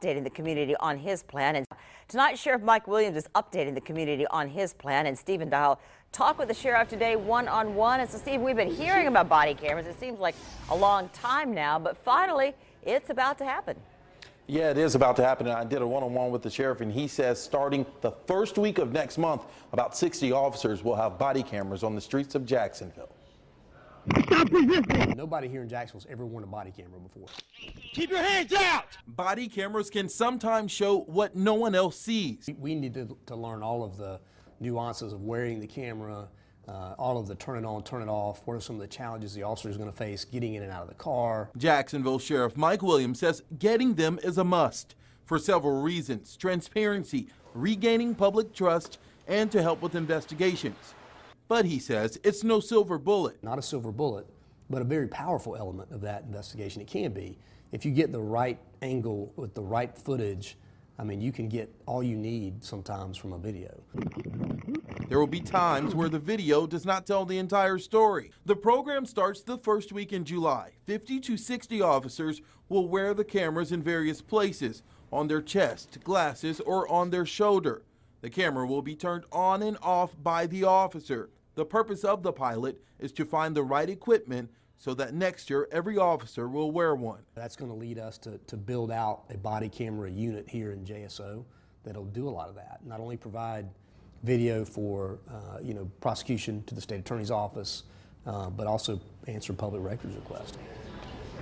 updating the community on his plan. And tonight, Sheriff Mike Williams is updating the community on his plan. And Steve and Dial talk with the sheriff today one-on-one. And so, Steve, we've been hearing about body cameras. It seems like a long time now, but finally, it's about to happen. Yeah, it is about to happen. And I did a one-on-one with the sheriff, and he says starting the first week of next month, about 60 officers will have body cameras on the streets of Jacksonville. Nobody here in Jacksonville's ever worn a body camera before. Keep your hands out! Body cameras can sometimes show what no one else sees. We need to learn all of the nuances of wearing the camera, all of the turn it on, turn it off. What are some of the challenges the officer is going to face getting in and out of the car? Jacksonville Sheriff Mike Williams says getting them is a must for several reasons: transparency, regaining public trust, and to help with investigations. But he says it's no silver bullet. Not a silver bullet, but a very powerful element of that investigation. It can be. If you get the right angle with the right footage, I mean, you can get all you need sometimes from a video. There will be times where the video does not tell the entire story. The program starts the first week in July. 50 to 60 officers will wear the cameras in various places, on their chest, glasses, or on their shoulder. The camera will be turned on and off by the officer. The purpose of the pilot is to find the right equipment so that next year every officer will wear one. That's going to lead us to build out a body camera unit here in JSO that'll do a lot of that. Not only provide video for prosecution to the state attorney's office, but also answer public records requests.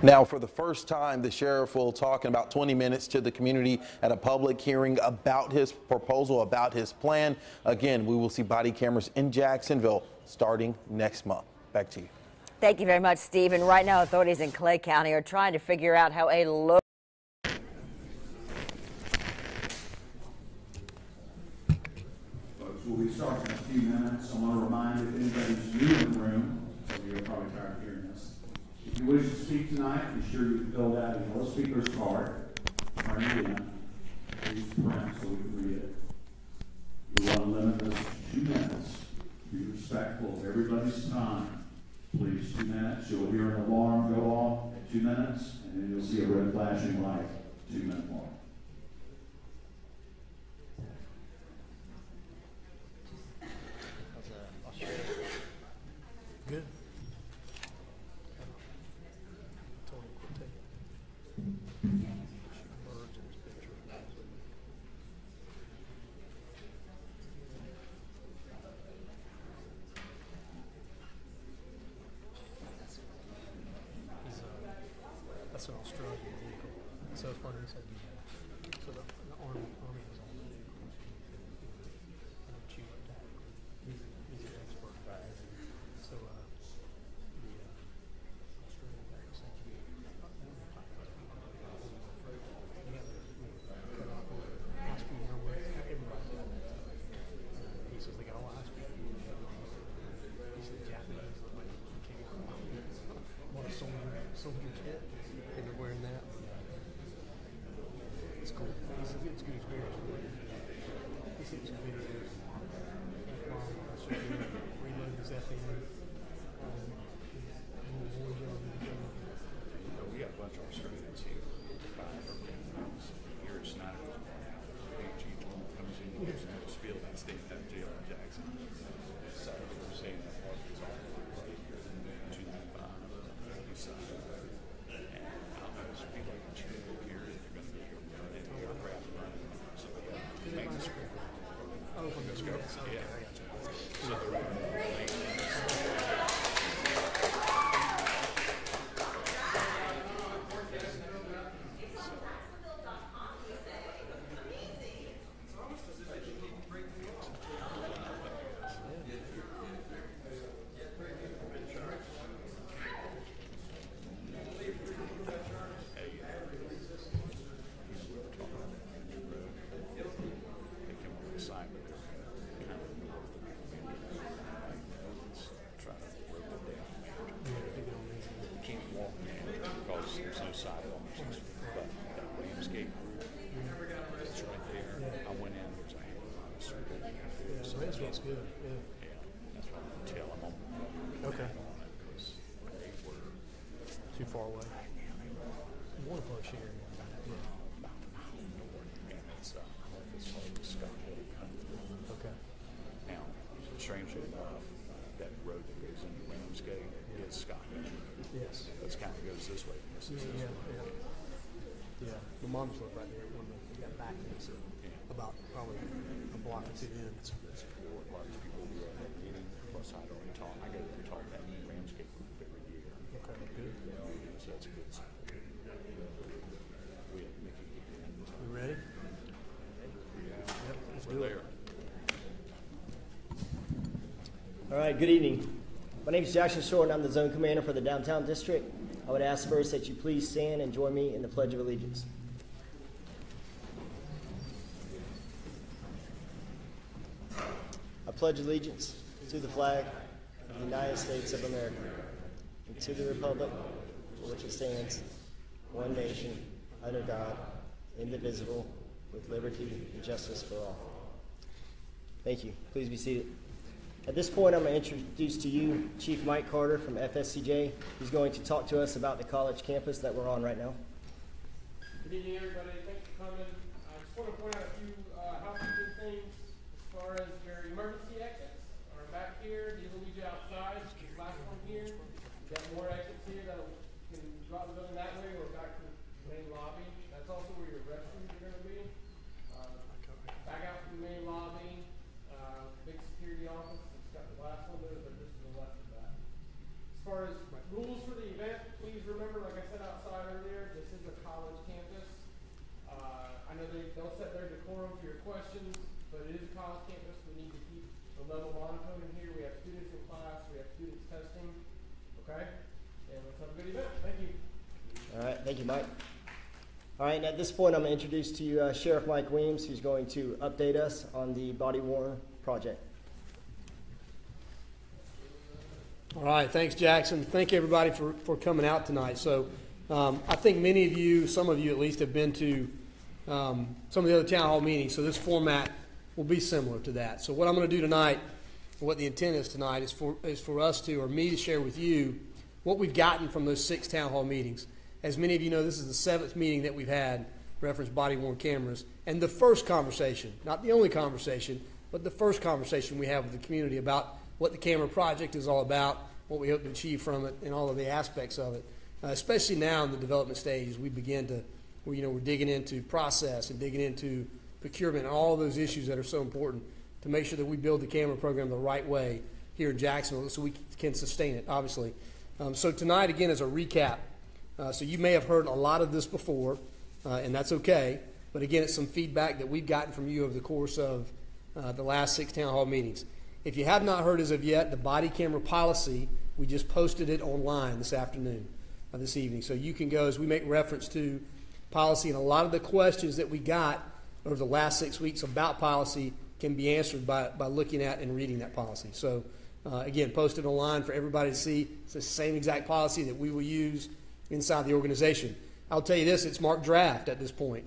Now, for the first time, the sheriff will talk in about 20 minutes to the community at a public hearing about his proposal, about his plan. Again, we will see body cameras in Jacksonville starting next month. Back to you. Thank you very much, Steve. And right now, authorities in Clay County are trying to figure out how a low Folks, we'll be starting in a few minutes. I want to remind you, if anybody's new in the room, so you're probably tired of hearing this. If you wish to speak tonight, be sure you fill out a yellow speaker's card, turn it in, please print so we can read it. We want to limit this to 2 minutes. Be respectful of everybody's time. Please, 2 minutes. You'll hear an alarm go off at 2 minutes, and then you'll see a red flashing light, 2-minute mark. Good. That's an Australian vehicle. So funny. So the army is on the vehicle. He's an expert guy. So the Australian vaccine. High-speed helmet. Everybody's got that. He says they got all high-speed. He said the Japanese look like he came out. What a soldier kit. And they're wearing that. It's cool. It's a good experience. He seems to be reload his FN. We got a bunch of Australians here. Here it's not comes in and gives them a spiel and state that jail in Jackson. So we're saying that part is all right here in 295 east side. And those people can check here, they're going to be here running aircraft running. So we got maintenance crew. Oh, from the US. Yeah. So they're running maintenance. That's good. Yeah. That's what I can tell them on. Okay. Too far away. You want to push here. Yeah. strangely enough, that road that goes into Rambosk is Scott. Yes. It kind of goes this way. This is this way. Yeah. My mom's lived right there when we got back there, so about probably a block or two in. That's what a lot of people who are at that meeting. Plus, I'd already taught. I go there and taught that Rambosk group every year. Okay, good. So that's a good sign. We have Mickey. We ready? Yep, let's do it. All right, good evening. My name is Jackson Short, and I'm the Zone Commander for the Downtown District. I would ask first that you please stand and join me in the Pledge of Allegiance. I pledge allegiance to the flag of the United States of America and to the republic for which it stands, one nation, under God, indivisible, with liberty and justice for all. Thank you. Please be seated. At this point, I'm going to introduce to you Chief Mike Carter from FSCJ. He's going to talk to us about the college campus that we're on right now. Good evening, everybody. Thanks for coming. I just want to point out a few housekeeping things as far as your emergency exits are back here. These will lead you outside. This last one here. We've got more exits here that can go out the building that way or back to the main lobby. That's also where your restrooms are going to be. Back out from the main lobby. Big security office. It's got the glass windows, but just to the left of that. As far as rules for the event, please remember, like I said outside earlier, this is a college campus. I know they'll set their decorum for your questions, but it is a college campus. We need to keep the level monotone in here. We have students in class. We have students testing. Okay? And let's have a good event. Thank you. All right, thank you, Mike. All right, and at this point, I'm going to introduce to you Sheriff Mike Williams, who's going to update us on the body-worn project. All right, thanks, Jackson. Thank everybody for coming out tonight. So I think many of you, some of you at least, have been to some of the other town hall meetings, so this format will be similar to that. So what I'm going to do tonight, what the intent is tonight, is for us to, or me to share with you what we've gotten from those 6 town hall meetings. As many of you know, this is the 7th meeting that we've had, reference body-worn cameras, and the first conversation, not the only conversation, but the first conversation we have with the community about what the camera project is all about, what we hope to achieve from it, and all of the aspects of it. Especially now in the development stages, we begin to, we're digging into process and digging into procurement and all those issues that are so important to make sure that we build the camera program the right way here in Jacksonville so we can sustain it, obviously. So tonight, again, is a recap. So you may have heard a lot of this before, and that's okay. But again, it's some feedback that we've gotten from you over the course of the last 6 town hall meetings. If you have not heard as of yet, the body camera policy, we just posted it online this afternoon, this evening. So you can go, as we make reference to policy, and a lot of the questions that we got over the last 6 weeks about policy can be answered by looking at and reading that policy. So again, posted online for everybody to see. It's the same exact policy that we will use inside the organization. I'll tell you this, it's marked draft at this point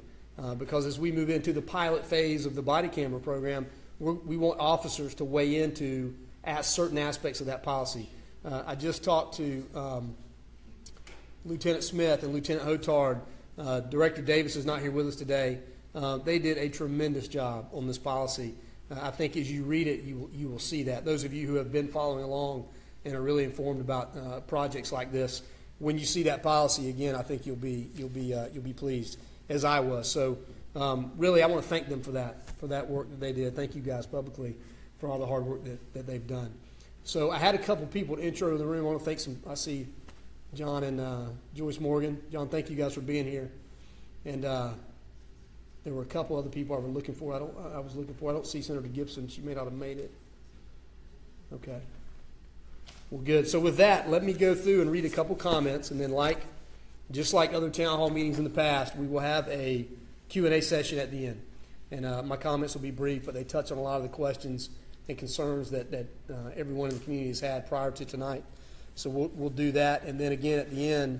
because as we move into the pilot phase of the body camera program, we want officers to weigh into certain aspects of that policy. I just talked to Lieutenant Smith and Lieutenant Hotard. Director Davis is not here with us today. They did a tremendous job on this policy. I think as you read it, you will see that. Those of you who have been following along and are really informed about projects like this, when you see that policy again, I think you'll be pleased, as I was. So really, I want to thank them for that work that they did. Thank you guys publicly for all the hard work that they've done. So I had a couple people to intro to the room. I want to thank I see John and Joyce Morgan. John, thank you guys for being here. And there were a couple other people I was looking for. I don't see Senator Gibson. She may not have made it. Okay. Well, good. So with that, let me go through and read a couple comments, and then just like other town hall meetings in the past, we will have a Q&A session at the end. And my comments will be brief, but they touch on a lot of the questions and concerns that everyone in the community has had prior to tonight. So we'll do that, and then again at the end,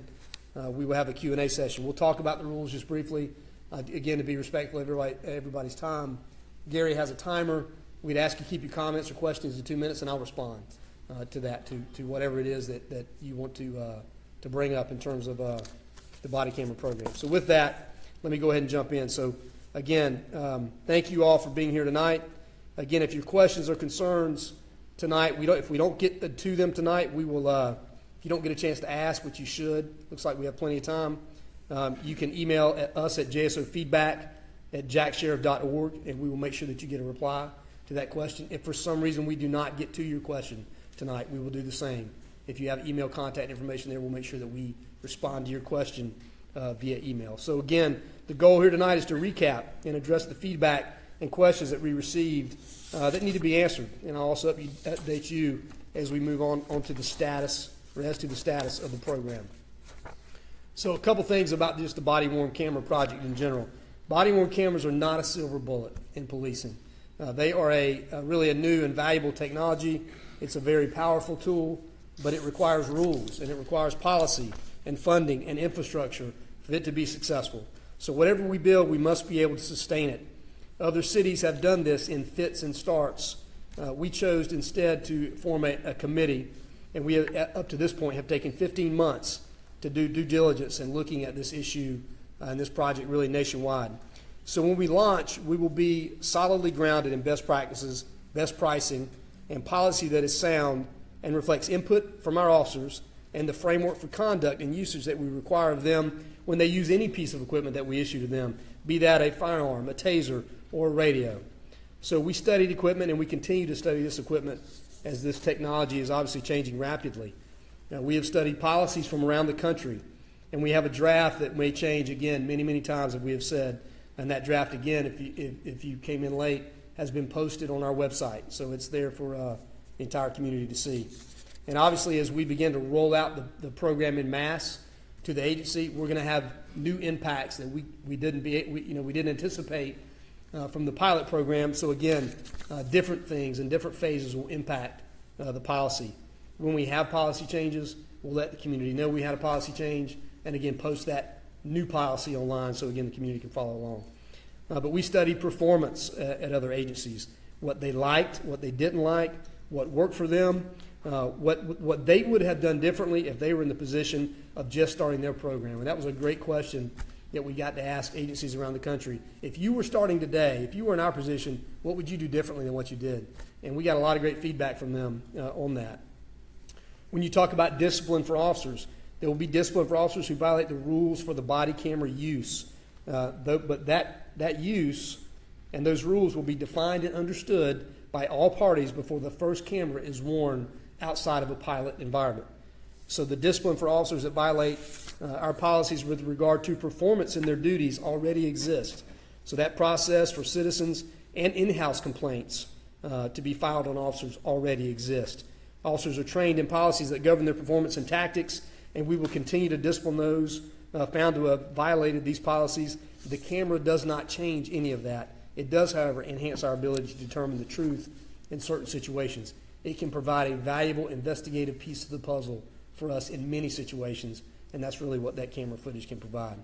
we will have a Q&A session. We'll talk about the rules just briefly. Again, to be respectful of everybody's time. Gary has a timer. We'd ask you to keep your comments or questions to 2 minutes, and I'll respond to that, to whatever it is that you want to bring up in terms of the body camera program. So with that, let me go ahead and jump in. So again, thank you all for being here tonight. Again, if your questions or concerns tonight. If we don't get to them tonight, we will. If you don't get a chance to ask, which you should, looks like we have plenty of time. You can email us at jsofeedback@jacksheriff.org, and we will make sure that you get a reply to that question. If for some reason we do not get to your question tonight, we will do the same. If you have email contact information there, we'll make sure that we respond to your question via email. So again, the goal here tonight is to recap and address the feedback and questions that we received that need to be answered. And I'll also update you as we move on to the status, or as to the status of the program. So a couple things about just the body-worn camera project in general. Body-worn cameras are not a silver bullet in policing. They are really a new and valuable technology. It's a very powerful tool, but it requires rules, and it requires policy and funding and infrastructure for it to be successful. So whatever we build, we must be able to sustain it. Other cities have done this in fits and starts. We chose instead to form a committee, and we have, up to this point, have taken 15 months to do due diligence and looking at this issue and this project really nationwide. So when we launch, we will be solidly grounded in best practices, best pricing, and policy that is sound and reflects input from our officers and the framework for conduct and usage that we require of them when they use any piece of equipment that we issue to them, be that a firearm, a taser, or a radio. So we studied equipment, and we continue to study this equipment as this technology is obviously changing rapidly. Now, we have studied policies from around the country, and we have a draft that may change again many, many times, as we have said. And that draft, again, if you came in late, has been posted on our website. So it's there for the entire community to see. And obviously, as we begin to roll out the program in mass to the agency, we're going to have new impacts that we didn't anticipate from the pilot program. So again, different things and different phases will impact the policy. When we have policy changes, we'll let the community know we had a policy change, and again, post that new policy online so again the community can follow along. But we studied performance at other agencies, what they liked, what they didn't like, what worked for them, what they would have done differently if they were in the position of just starting their program. And that was a great question that we got to ask agencies around the country. If you were starting today, if you were in our position, what would you do differently than what you did? And we got a lot of great feedback from them on that. When you talk about discipline for officers, there will be discipline for officers who violate the rules for the body camera use. But that use and those rules will be defined and understood by all parties before the first camera is worn outside of a pilot environment. So the discipline for officers that violate our policies with regard to performance in their duties already exists. So that process for citizens and in-house complaints to be filed on officers already exists. Officers are trained in policies that govern their performance and tactics, and we will continue to discipline those found to have violated these policies. The camera does not change any of that. It does, however, enhance our ability to determine the truth in certain situations. It can provide a valuable investigative piece of the puzzle for us in many situations, and that's really what that camera footage can provide.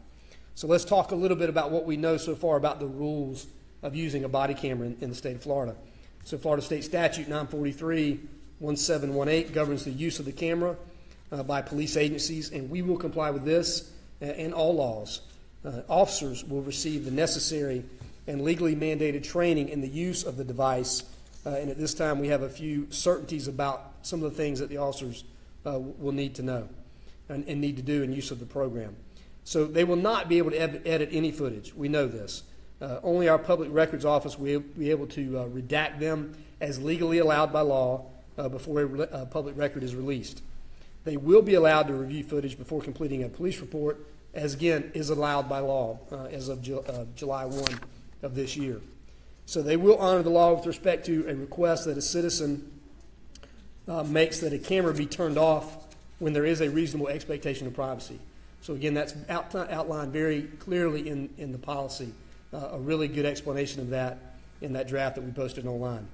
So let's talk a little bit about what we know so far about the rules of using a body camera in the state of Florida. So Florida State Statute 943-1718 governs the use of the camera by police agencies, and we will comply with this and all laws. Officers will receive the necessary and legally mandated training in the use of the device, and at this time we have a few certainties about some of the things that the officers will need to know and need to do in use of the program. So they will not be able to edit any footage. We know this. Only our Public Records Office will be able to redact them as legally allowed by law before a public record is released. They will be allowed to review footage before completing a police report, as again is allowed by law as of July 1 of this year. So they will honor the law with respect to a request that a citizen makes that a camera be turned off when there is a reasonable expectation of privacy. So again, that's outlined very clearly in the policy, a really good explanation of that in that draft that we posted online.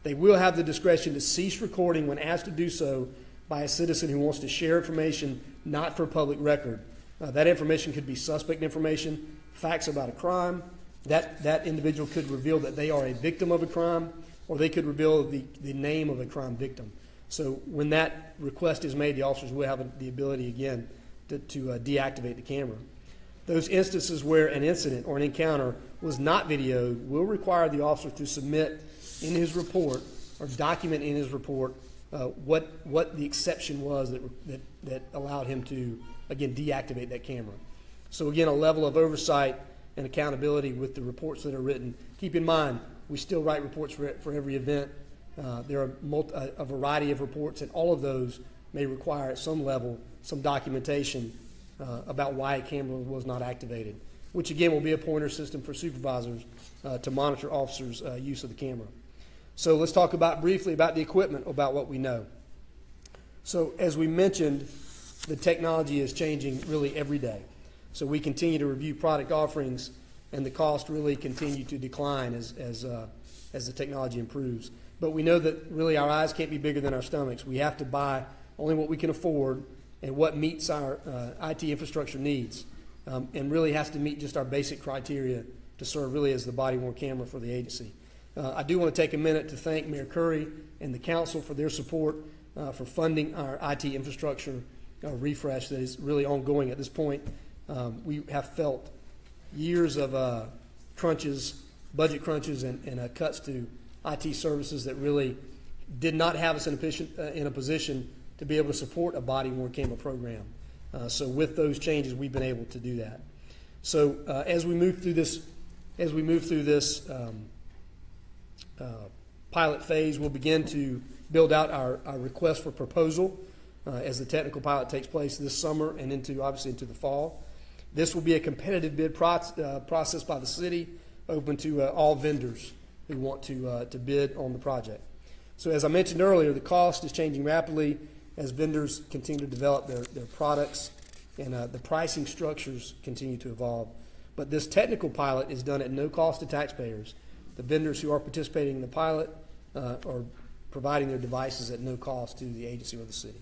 They will have the discretion to cease recording when asked to do so by a citizen who wants to share information not for public record. That information could be suspect information, facts about a crime. That individual could reveal that they are a victim of a crime, or they could reveal the name of a crime victim. So when that request is made, the officers will have the ability again to deactivate the camera. Those instances where an incident or an encounter was not videoed will require the officer to submit in his report or document in his report what the exception was that allowed him to, again, deactivate that camera. So again, a level of oversight and accountability with the reports that are written. Keep in mind, we still write reports for every event. There are a variety of reports, and all of those may require at some level some documentation about why a camera was not activated, which again will be a pointer system for supervisors to monitor officers' use of the camera. So let's talk briefly about the equipment, about what we know. So as we mentioned, the technology is changing really every day. So we continue to review product offerings, and the cost really continue to decline as the technology improves. But we know that really our eyes can't be bigger than our stomachs. We have to buy only what we can afford and what meets our IT infrastructure needs, and really has to meet just our basic criteria to serve really as the body-worn camera for the agency. I do want to take a minute to thank Mayor Curry and the council for their support for funding our IT infrastructure refresh that is really ongoing at this point. We have felt years of crunches, budget crunches, and cuts to IT services that really did not have us in a position to be able to support a body-worn camera program. So with those changes, we've been able to do that. So as we move through this, pilot phase, we'll begin to build out our request for proposal as the technical pilot takes place this summer and obviously into the fall. This will be a competitive bid process by the city, open to all vendors who want to bid on the project. So as I mentioned earlier, the cost is changing rapidly as vendors continue to develop their products, and the pricing structures continue to evolve. But this technical pilot is done at no cost to taxpayers. The vendors who are participating in the pilot are providing their devices at no cost to the agency or the city.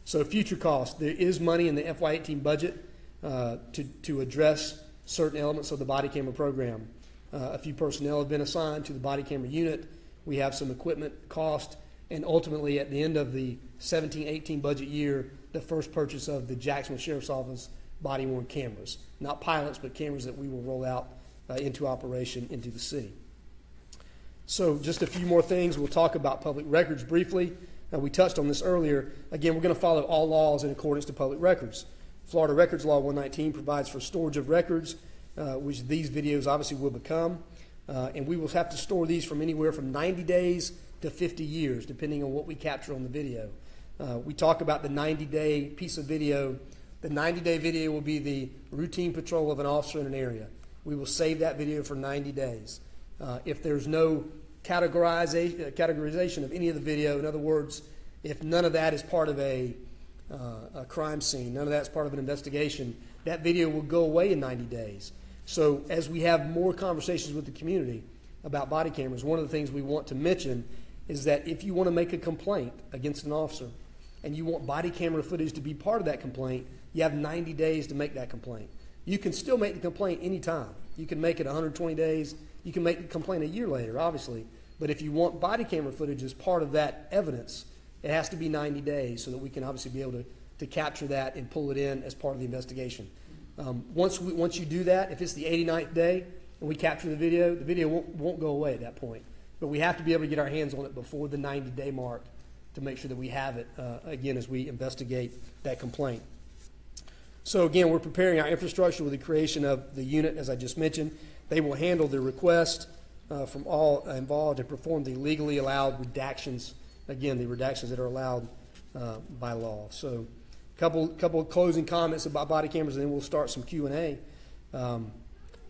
So future costs, there is money in the FY18 budget to address certain elements of the body camera program. A few personnel have been assigned to the body camera unit. We have some equipment cost, and ultimately at the end of the 17-18 budget year, the first purchase of the Jacksonville Sheriff's Office body-worn cameras. Not pilots, but cameras that we will roll out into operation into the city. So just a few more things. We'll talk about public records briefly. We touched on this earlier. Again, we're going to follow all laws in accordance to public records. Florida Records Law 119 provides for storage of records, which these videos obviously will become. And we will have to store these from anywhere from 90 days to 50 years, depending on what we capture on the video. We talk about the 90-day piece of video. The 90-day video will be the routine patrol of an officer in an area. We will save that video for 90 days. If there's no categorization of any of the video, in other words, if none of that is part of a crime scene, none of that's part of an investigation, that video will go away in 90 days. So as we have more conversations with the community about body cameras, one of the things we want to mention is that if you want to make a complaint against an officer and you want body camera footage to be part of that complaint, you have 90 days to make that complaint. You can still make the complaint anytime. You can make it 120 days. You can make the complaint a year later, obviously. But if you want body camera footage as part of that evidence, it has to be 90 days so that we can obviously be able to capture that and pull it in as part of the investigation. Once you do that, if it's the 89th day and we capture the video won't go away at that point. But we have to be able to get our hands on it before the 90-day mark to make sure that we have it, again, as we investigate that complaint. So again, we're preparing our infrastructure with the creation of the unit, as I just mentioned. They will handle the request from all involved and perform the legally allowed redactions, again, the redactions that are allowed by law. So a couple of closing comments about body cameras, and then we'll start some Q&A.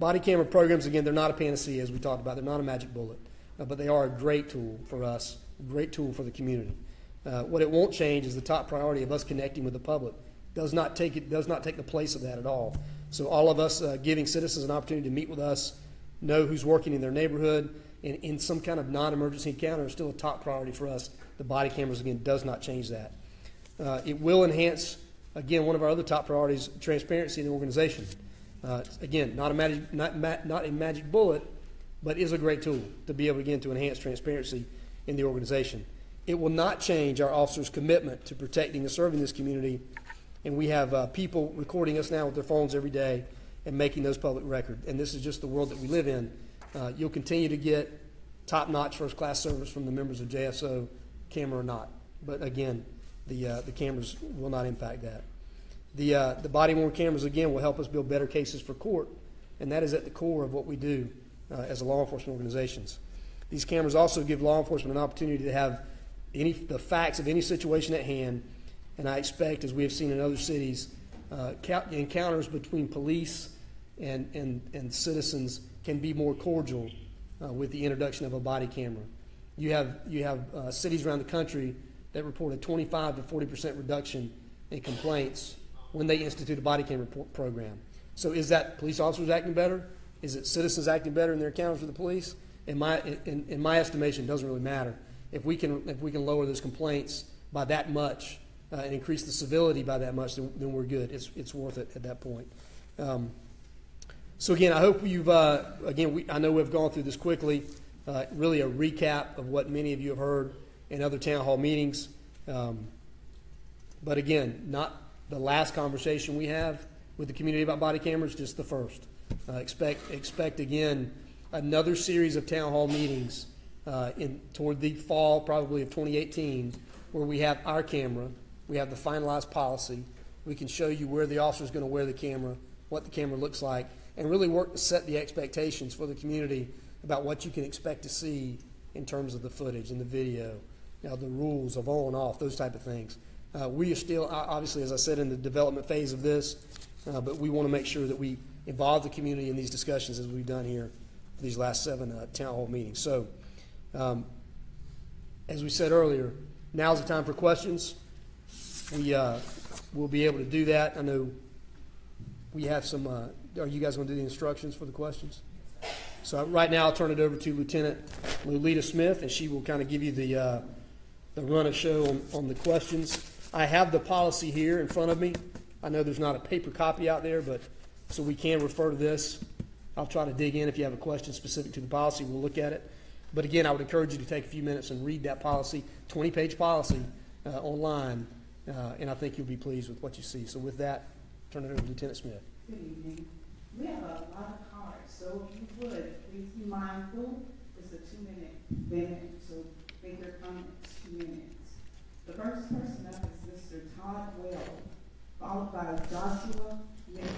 Body camera programs, again, they're not a panacea, as we talked about. They're not a magic bullet, but they are a great tool for us, a great tool for the community. What it won't change is the top priority of us connecting with the public. Does not take the place of that at all. So all of us giving citizens an opportunity to meet with us, know who's working in their neighborhood, and in some kind of non-emergency encounter is still a top priority for us. The body cameras, again, does not change that. It will enhance, again, one of our other top priorities, transparency in the organization. Again, not a magic bullet, but is a great tool to be able, again, to enhance transparency in the organization. It will not change our officers' commitment to protecting and serving this community. And we have people recording us now with their phones every day and making those public record. And this is just the world that we live in. You'll continue to get top-notch first-class service from the members of JSO, camera or not. But again, the cameras will not impact that. The body-worn cameras, again, will help us build better cases for court, and that is at the core of what we do as law enforcement organizations. These cameras also give law enforcement an opportunity to have the facts of any situation at hand, and I expect, as we have seen in other cities, encounters between police and citizens can be more cordial with the introduction of a body camera. You have cities around the country that report a 25 to 40% reduction in complaints when they institute a body camera program. So is that police officers acting better? Is it citizens acting better in their encounters with the police? In my estimation, it doesn't really matter. If we can lower those complaints by that much and increase the civility by that much, then we're good. It's worth it at that point. So again, I hope you've I know we've gone through this quickly. Really a recap of what many of you have heard in other town hall meetings. But again, not the last conversation we have with the community about body cameras, just the first. Expect again another series of town hall meetings toward the fall probably of 2018, where we have our camera, we have the finalized policy, we can show you where the officer is going to wear the camera, what the camera looks like, and really work to set the expectations for the community about what you can expect to see in terms of the footage and the video, the rules of on and off, those type of things. We are still, obviously, as I said, in the development phase of this, but we want to make sure that we involve the community in these discussions as we've done here for these last 7 town hall meetings. So, as we said earlier, now's the time for questions. We'll be able to do that. I know we have some, are you guys going to do the instructions for the questions? So right now I'll turn it over to Lieutenant Lolita Smith, and she will kind of give you the run of show on the questions. I have the policy here in front of me. I know there's not a paper copy out there, but so we can refer to this. I'll try to dig in. If you have a question specific to the policy, we'll look at it. But again, I would encourage you to take a few minutes and read that policy, 20-page policy online, and I think you'll be pleased with what you see. So with that, turn it over to Lieutenant Smith. Good evening. We have a lot of cards, so if you would, please be mindful. It's a 2-minute limit, so make your comments 2 minutes. The first person up is Mr. Todd Well, followed by Joshua Mitchell.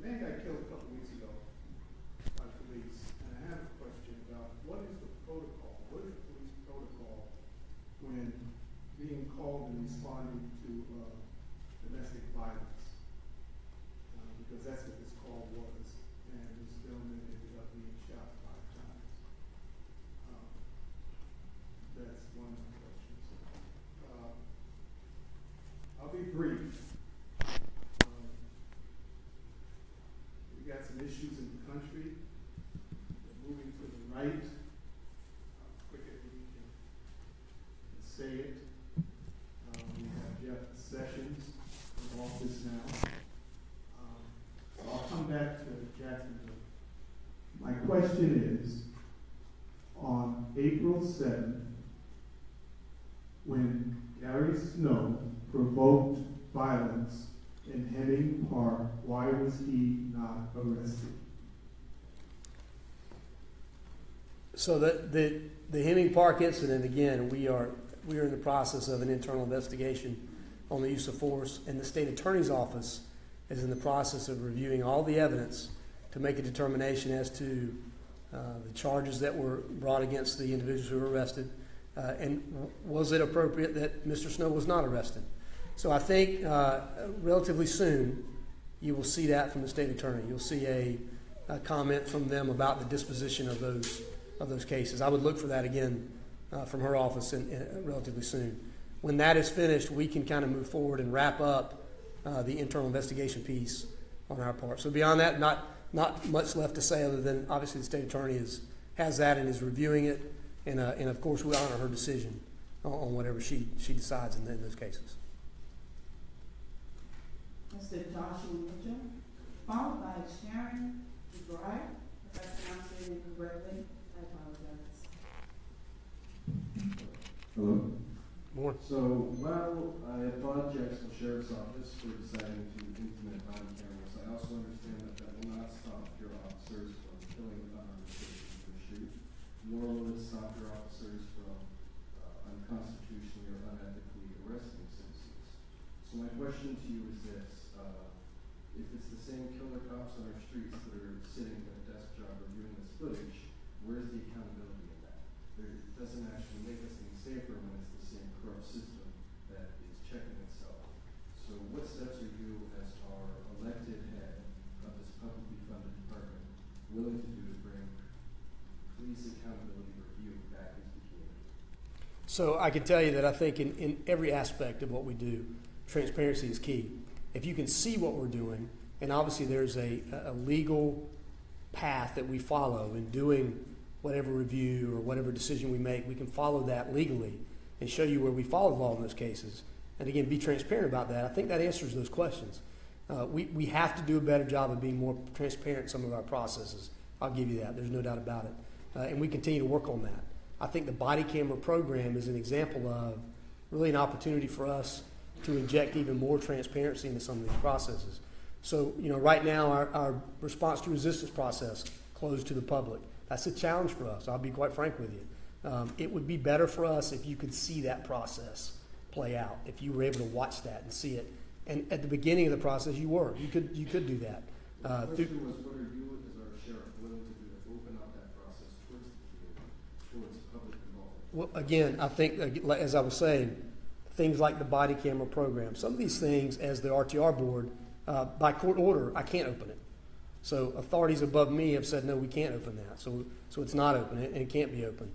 Man got killed a couple weeks ago by police, and I have a question about what is the protocol? What is the police protocol when being called and responding to domestic violence? Because that's what this call was, and this gentleman ended up being shot 5 times. That's one of the questions. I'll be brief. We got some issues in the country. They're moving to the right. Quicker we can say it. We have Jeff Sessions in office now. I'll come back to Jacksonville. My question is, on April 7th, when Gary Snow provoked violence in Hemming Park, why was he not arrested? So the Hemming Park incident, again, we are in the process of an internal investigation on the use of force, and the state attorney's office is in the process of reviewing all the evidence to make a determination as to the charges that were brought against the individuals who were arrested, and was it appropriate that Mr. Snow was not arrested. So I think relatively soon you will see that from the state attorney. You'll see a comment from them about the disposition of those cases. I would look for that again from her office relatively soon. When that is finished, we can kind of move forward and wrap up the internal investigation piece on our part. So beyond that, not much left to say other than obviously the state attorney has that and is reviewing it, and of course we honor her decision on whatever she decides in those cases. Mr. Joshua Mitchell, followed by Sharon DeBride. If I pronounced it incorrectly, I apologize. Hello. More. So while I applaud Jacksonville Sheriff's Office for deciding to implement body cameras, I also understand that that will not stop your officers from killing unarmed citizens in the street, nor will it stop your officers from unconstitutionally or unethically arresting citizens. So my question to you is this. If it's the same killer cops on our streets that are sitting at a desk job reviewing this footage, where's the accountability in that? It doesn't actually make us any safer when it's the same corrupt system that is checking itself. So what steps are you, as our elected head of this publicly funded department, willing to do to bring police accountability review back into the community? So I can tell you that I think in every aspect of what we do, transparency is key. If you can see what we're doing, and obviously there's a legal path that we follow in doing whatever review or whatever decision we make, we can follow that legally and show you where we follow the law in those cases. And again, be transparent about that. I think that answers those questions. We have to do a better job of being more transparent in some of our processes. I'll give you that. There's no doubt about it. And we continue to work on that. I think the body camera program is an example of really an opportunity for us to inject even more transparency into some of these processes. So, right now our response to resistance process closed to the public. That's a challenge for us. I'll be quite frank with you. It would be better for us if you could see that process play out, if you were able to watch that and see it. And at the beginning of the process, you could do that. The question was, what are you, as our sheriff, willing to do to open up that process towards the community, towards public involvement? Well, again, I think, as I was saying, things like the body camera program, some of these things, as the RTR board, by court order, I can't open it. So authorities above me have said, no, we can't open that. So it's not open and it can't be open.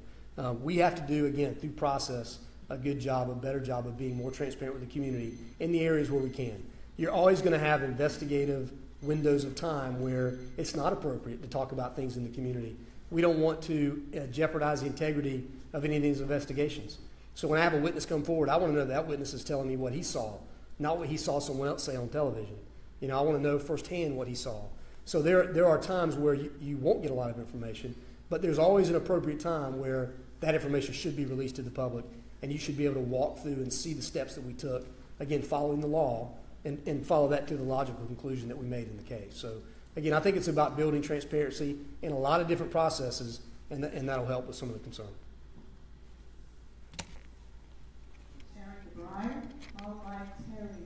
We have to do, again, through process, a good job, a better job of being more transparent with the community in the areas where we can. You're always going to have investigative windows of time where it's not appropriate to talk about things in the community. We don't want to jeopardize the integrity of any of these investigations. So when I have a witness come forward, I want to know that witness is telling me what he saw, not what he saw someone else say on television. I want to know firsthand what he saw. So there are times where you won't get a lot of information, but there's always an appropriate time where that information should be released to the public, and you should be able to walk through and see the steps that we took, again, following the law, and follow that to the logical conclusion that we made in the case. So, again, I think it's about building transparency in a lot of different processes, and that'll help with some of the concern. Sharon DeBride, followed by Terry DeBride.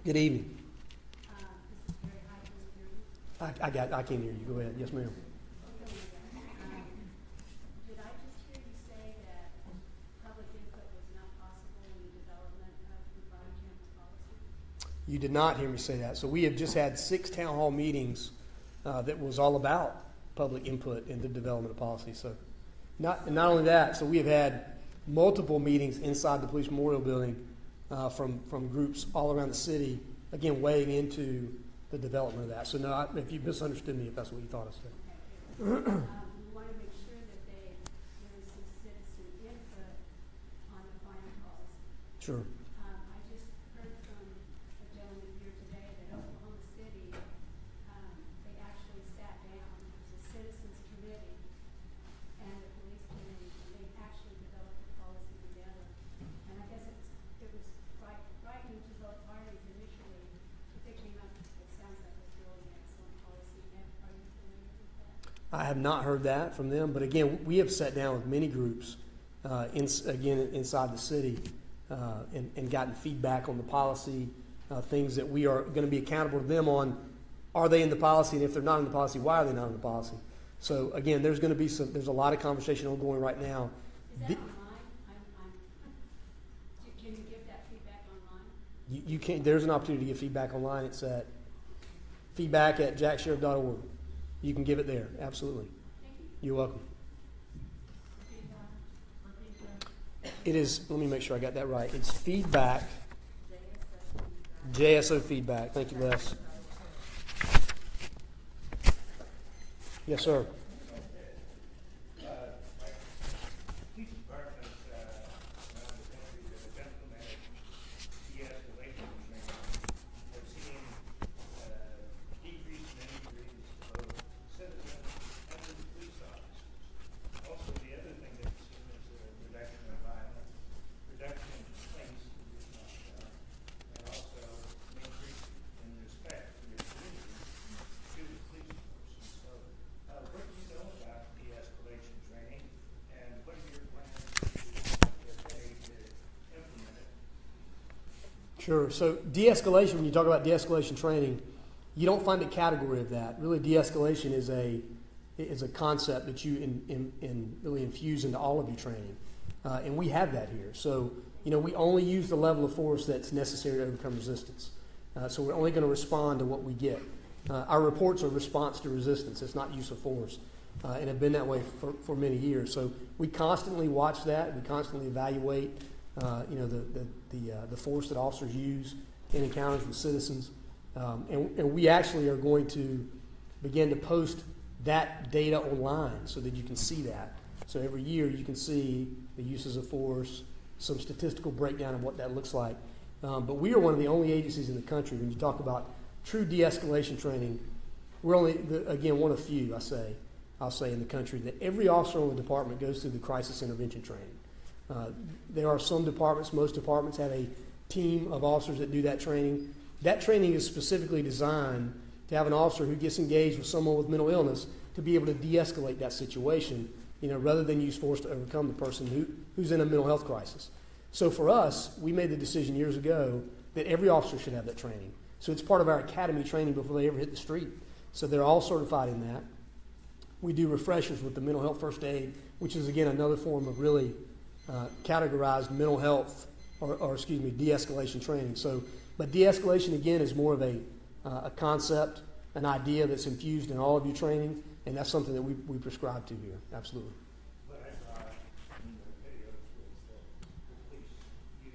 Good evening. I can't hear you. Go ahead. Yes, ma'am. Did I just hear you say that public input was not possible in the development of the body camera policy? You did not hear me say that. So we have just had 6 town hall meetings that was all about public input in the development of policy. So not only that, so we have had multiple meetings inside the police memorial building from groups all around the city, again, weighing into the development of that. So no, if you misunderstood me, if that's what you thought I said. We want to make sure that there is some citizen input on the final policy. Sure. I just heard from a gentleman here today that Oklahoma City, they actually sat down as a citizens committee and the police committee, and they actually developed the policy together. And I guess it was frightening to both parties initially, but they came up, it sounds like it's really an excellent policy. And are you familiar with that? I have not heard that from them, but again, we have sat down with many groups, inside the city, and gotten feedback on the policy, things that we are going to be accountable to them on. Are they in the policy? And if they're not in the policy, why are they not in the policy? So again, there's going to be there's a lot of conversation ongoing right now. Is that online? Can you give that feedback online? You can. There's an opportunity to give feedback online. It's at feedback@jacksheriff.org. You can give it there. Absolutely. Thank you. You're welcome. It is. Let me make sure I got that right. It's feedback. JSO feedback. Thank you, Les. Yes, sir. Police departments around the country that are gentlemen de-escalation Sure. So de-escalation, when you talk about de-escalation training, you don't find a category of that. Really, de-escalation is a concept that you really infuse into all of your training. And we have that here. So, we only use the level of force that's necessary to overcome resistance. So we're only going to respond to what we get. Our reports are response to resistance. It's not use of force. And have been that way for many years. So we constantly watch that. We constantly evaluate, the force that officers use in encounters with citizens. And we actually are going to begin to post that data online so that you can see that. So every year you can see the uses of force, some statistical breakdown of what that looks like. But we are one of the only agencies in the country, when you talk about true de-escalation training, we're only, again, one of few, I'll say in the country, that every officer in the department goes through the crisis intervention training. There are some departments, most departments have a team of officers that do that training. That training is specifically designed to have an officer who gets engaged with someone with mental illness to be able to de-escalate that situation, rather than use force to overcome the person who's in a mental health crisis. So for us, we made the decision years ago that every officer should have that training. So it's part of our academy training before they ever hit the street. So they're all certified in that. We do refreshers with the mental health first aid, which is, again, another form of really categorized mental health or de-escalation training. So, but de-escalation, again, is more of a concept, an idea that's infused in all of your training, and that's something that we prescribe to here. Absolutely. What I saw in the videos was the police use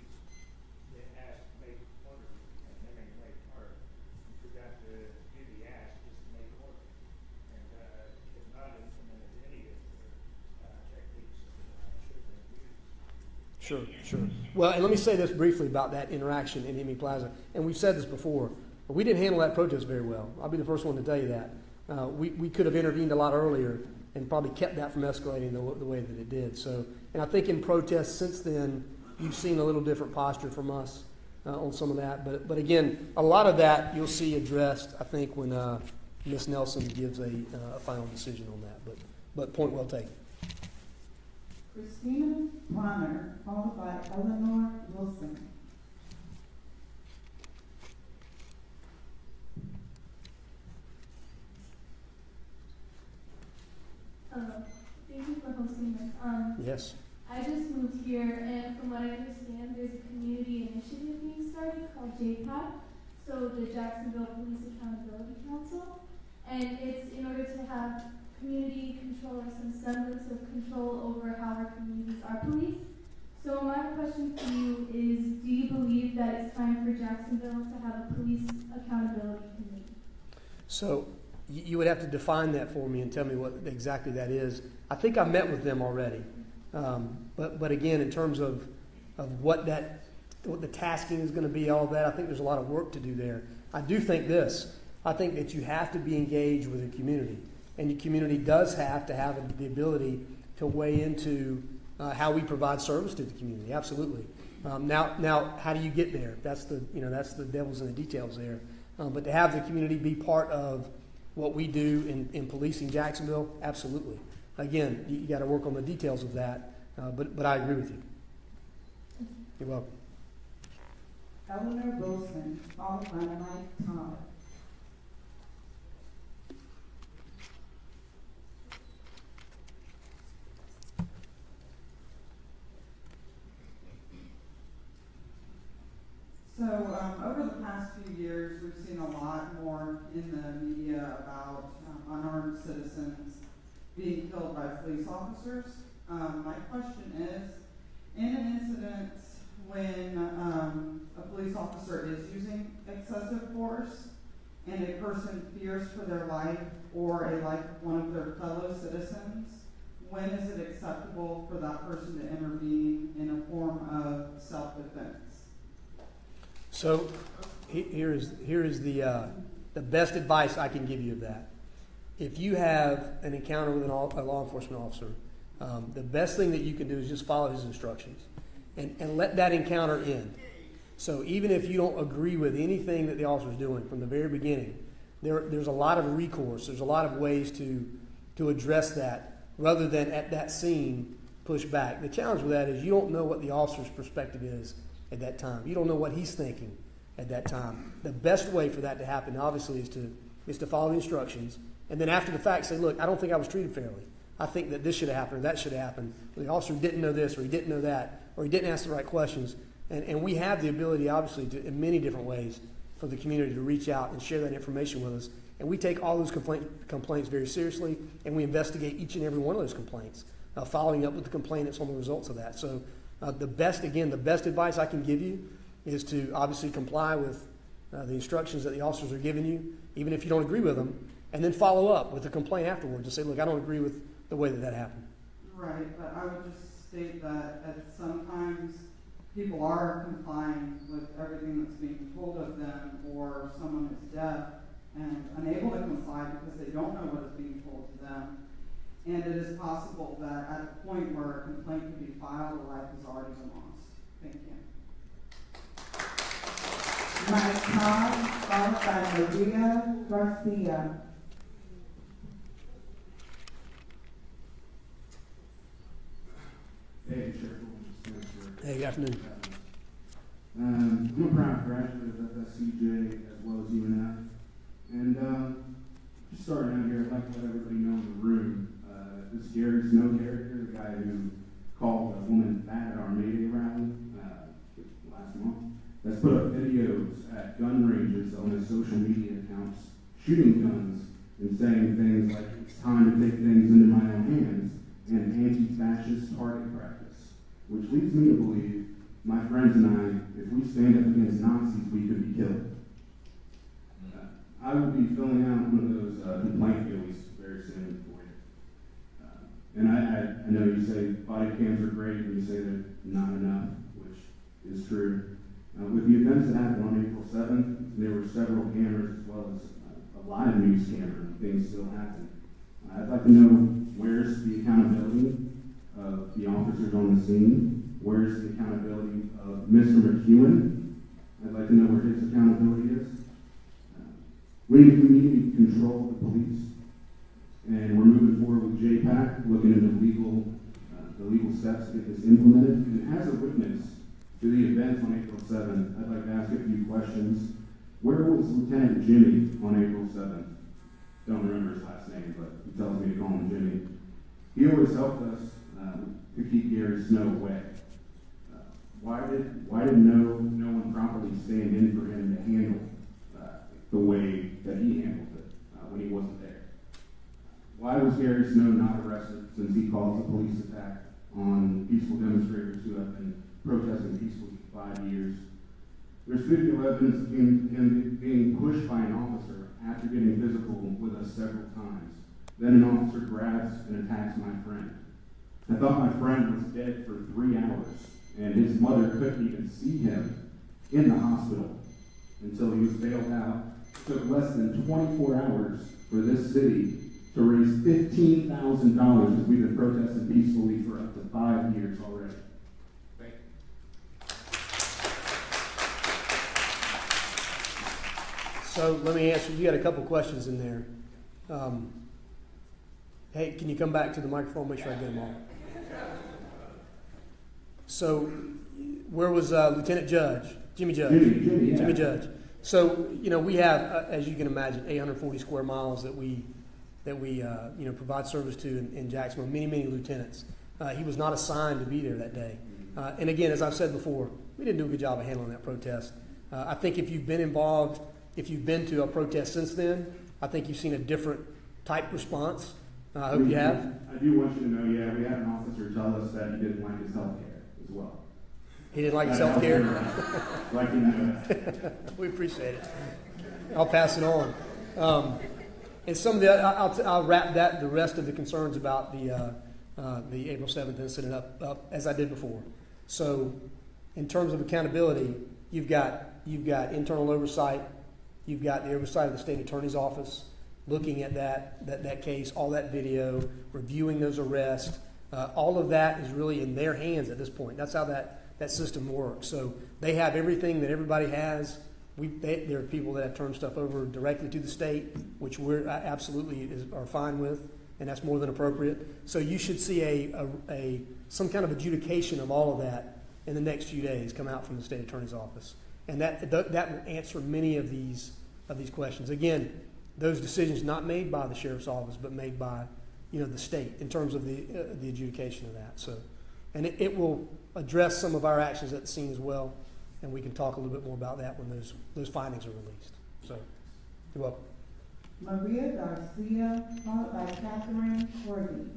the ask to make orders, and then they make order. You forgot to do the ask just to make order, and have not implemented any of the techniques that should have been used. Sure. Well, and let me say this briefly about that interaction in Hemi Plaza, and we've said this before. We didn't handle that protest very well. I'll be the first one to tell you that. We could have intervened a lot earlier and probably kept that from escalating the way that it did. So, and I think in protests since then, you've seen a little different posture from us on some of that. But again, a lot of that you'll see addressed, I think, when Ms. Nelson gives a final decision on that. But point well taken. Christina Bronner, followed by Eleanor Wilson. Thank you for hosting this. Yes. I just moved here, and from what I understand, there's a community initiative being started called JPAC, so the Jacksonville Police Accountability Council, and it's in order to have community control or some semblance of control over how our communities are policed. So my question for you is, do you believe that it's time for Jacksonville to have a police accountability committee? So you would have to define that for me and tell me what exactly that is. I think I met with them already. But again, in terms of what the tasking is going to be, all of that, I think there's a lot of work to do there. I do think this. I think that you have to be engaged with the community. And the community does have to have the ability to weigh into how we provide service to the community. Absolutely. Now, how do you get there? That's the devil's in the details there. But to have the community be part of what we do in policing Jacksonville, absolutely. Again, you got to work on the details of that, but I agree with you. You're welcome. Eleanor Wilson, followed by Mike Todd. So over the past few years, we've seen a lot more in the media about unarmed citizens being killed by police officers. My question is, in an incident when a police officer is using excessive force and a person fears for their life or a life of one of their fellow citizens, when is it acceptable for that person to intervene in a form of self-defense? So here is the best advice I can give you of that. If you have an encounter with a law enforcement officer, the best thing that you can do is just follow his instructions and let that encounter end. So even if you don't agree with anything that the officer is doing from the very beginning, there's a lot of recourse. There's a lot of ways to address that rather than at that scene push back. The challenge with that is you don't know what the officer's perspective is at that time. You don't know what he's thinking at that time. The best way for that to happen, obviously, is to follow the instructions, and then after the fact say, look, I don't think I was treated fairly. I think that this should have happened or that should have happened. Or the officer didn't know this or he didn't know that or he didn't ask the right questions. And we have the ability, obviously, to, in many different ways for the community to reach out and share that information with us. And we take all those complaints very seriously, and we investigate each and every one of those complaints, following up with the complainants on the results of that. So the best advice I can give you is to obviously comply with the instructions that the officers are giving you, even if you don't agree with them, and then follow up with a complaint afterwards and say, look, I don't agree with the way that happened. Right, but I would just state that sometimes people are complying with everything that's being told of them, or someone is deaf and unable to comply because they don't know what is being told to them. And it is possible that at a point where a complaint could be filed, a life has already been lost. Thank you. Mike Cobb, followed by Maria Garcia. Hey, Chair. Hey, good afternoon. I'm a proud graduate of FSCJ as well as UNF. And just starting out here, I'd like to let everybody know in the room, this Gary Snow character, the guy who called a woman fat at our May Day rally last month, has put up videos at gun ranges on his social media accounts, shooting guns and saying things like, it's time to take things into my own hands, and anti-fascist target practice, which leads me to believe my friends and I, if we stand up against Nazis, we could be killed. I will be filling out one of those complaint feelings very soon for you. And I know you say body cams are great, and you say they're not enough, which is true. With the events that happened on April 7th, there were several cameras as well as a live news camera, and things still happen. I'd like to know, where's the accountability of the officers on the scene? Where's the accountability of Mr. McEwen? I'd like to know where his accountability is. We need community control of the police, and we're moving forward with JPAC, looking into the legal steps to get this implemented. And as a witness to the events on April 7th, I'd like to ask a few questions. Where was Lieutenant Jimmy on April 7th? Don't remember his last name, but he tells me to call him Jimmy. He always helped us to keep Gary Snow away. Why did no one properly stand in for him to handle the way that he handled it when he wasn't there? Why was Gary Snow not arrested since he caused a police attack on peaceful demonstrators who have been protesting peacefully for 5 years? There's video evidence of him being pushed by an officer after getting physical with us several times. Then an officer grabs and attacks my friend. I thought my friend was dead for 3 hours, and his mother couldn't even see him in the hospital until he was bailed out. It took less than 24 hours for this city to raise $15,000 as we've been protesting peacefully for up to 5 years already. Thank you. So let me answer. You got a couple questions in there. Hey, can you come back to the microphone? Make sure I get them all. So, where was Lieutenant Judge? Jimmy Judge. Jimmy Judge. So, we have, as you can imagine, 840 square miles that we provide service to in Jacksonville. Many lieutenants. He was not assigned to be there that day. And again, as I've said before, we didn't do a good job of handling that protest. I think if you've been involved, if you've been to a protest since then, I think you've seen a different type response. I hope you have. I do want you to know, we had an officer tell us that he didn't like his health care as well. He didn't like his health care? Like you know that. We appreciate it. I'll pass it on. And some of the, I'll wrap the rest of the concerns about the April 7th incident up as I did before. So, in terms of accountability, you've got internal oversight, you've got the oversight of the state attorney's office, looking at that case, all that video, reviewing those arrests. All of that is really in their hands at this point. That's how that system works. So they have everything that everybody has. There are people that have turned stuff over directly to the state, which we're absolutely are fine with, and that's more than appropriate. So you should see some kind of adjudication of all of that in the next few days come out from the state attorney's office, and that will answer many of these questions. Again, those decisions not made by the sheriff's office, but made by the state in terms of the adjudication of that. So, and it will address some of our actions at the scene as well, and we can talk a little bit more about that when those findings are released. So, you're welcome. Maria Garcia, followed by Catherine Corby.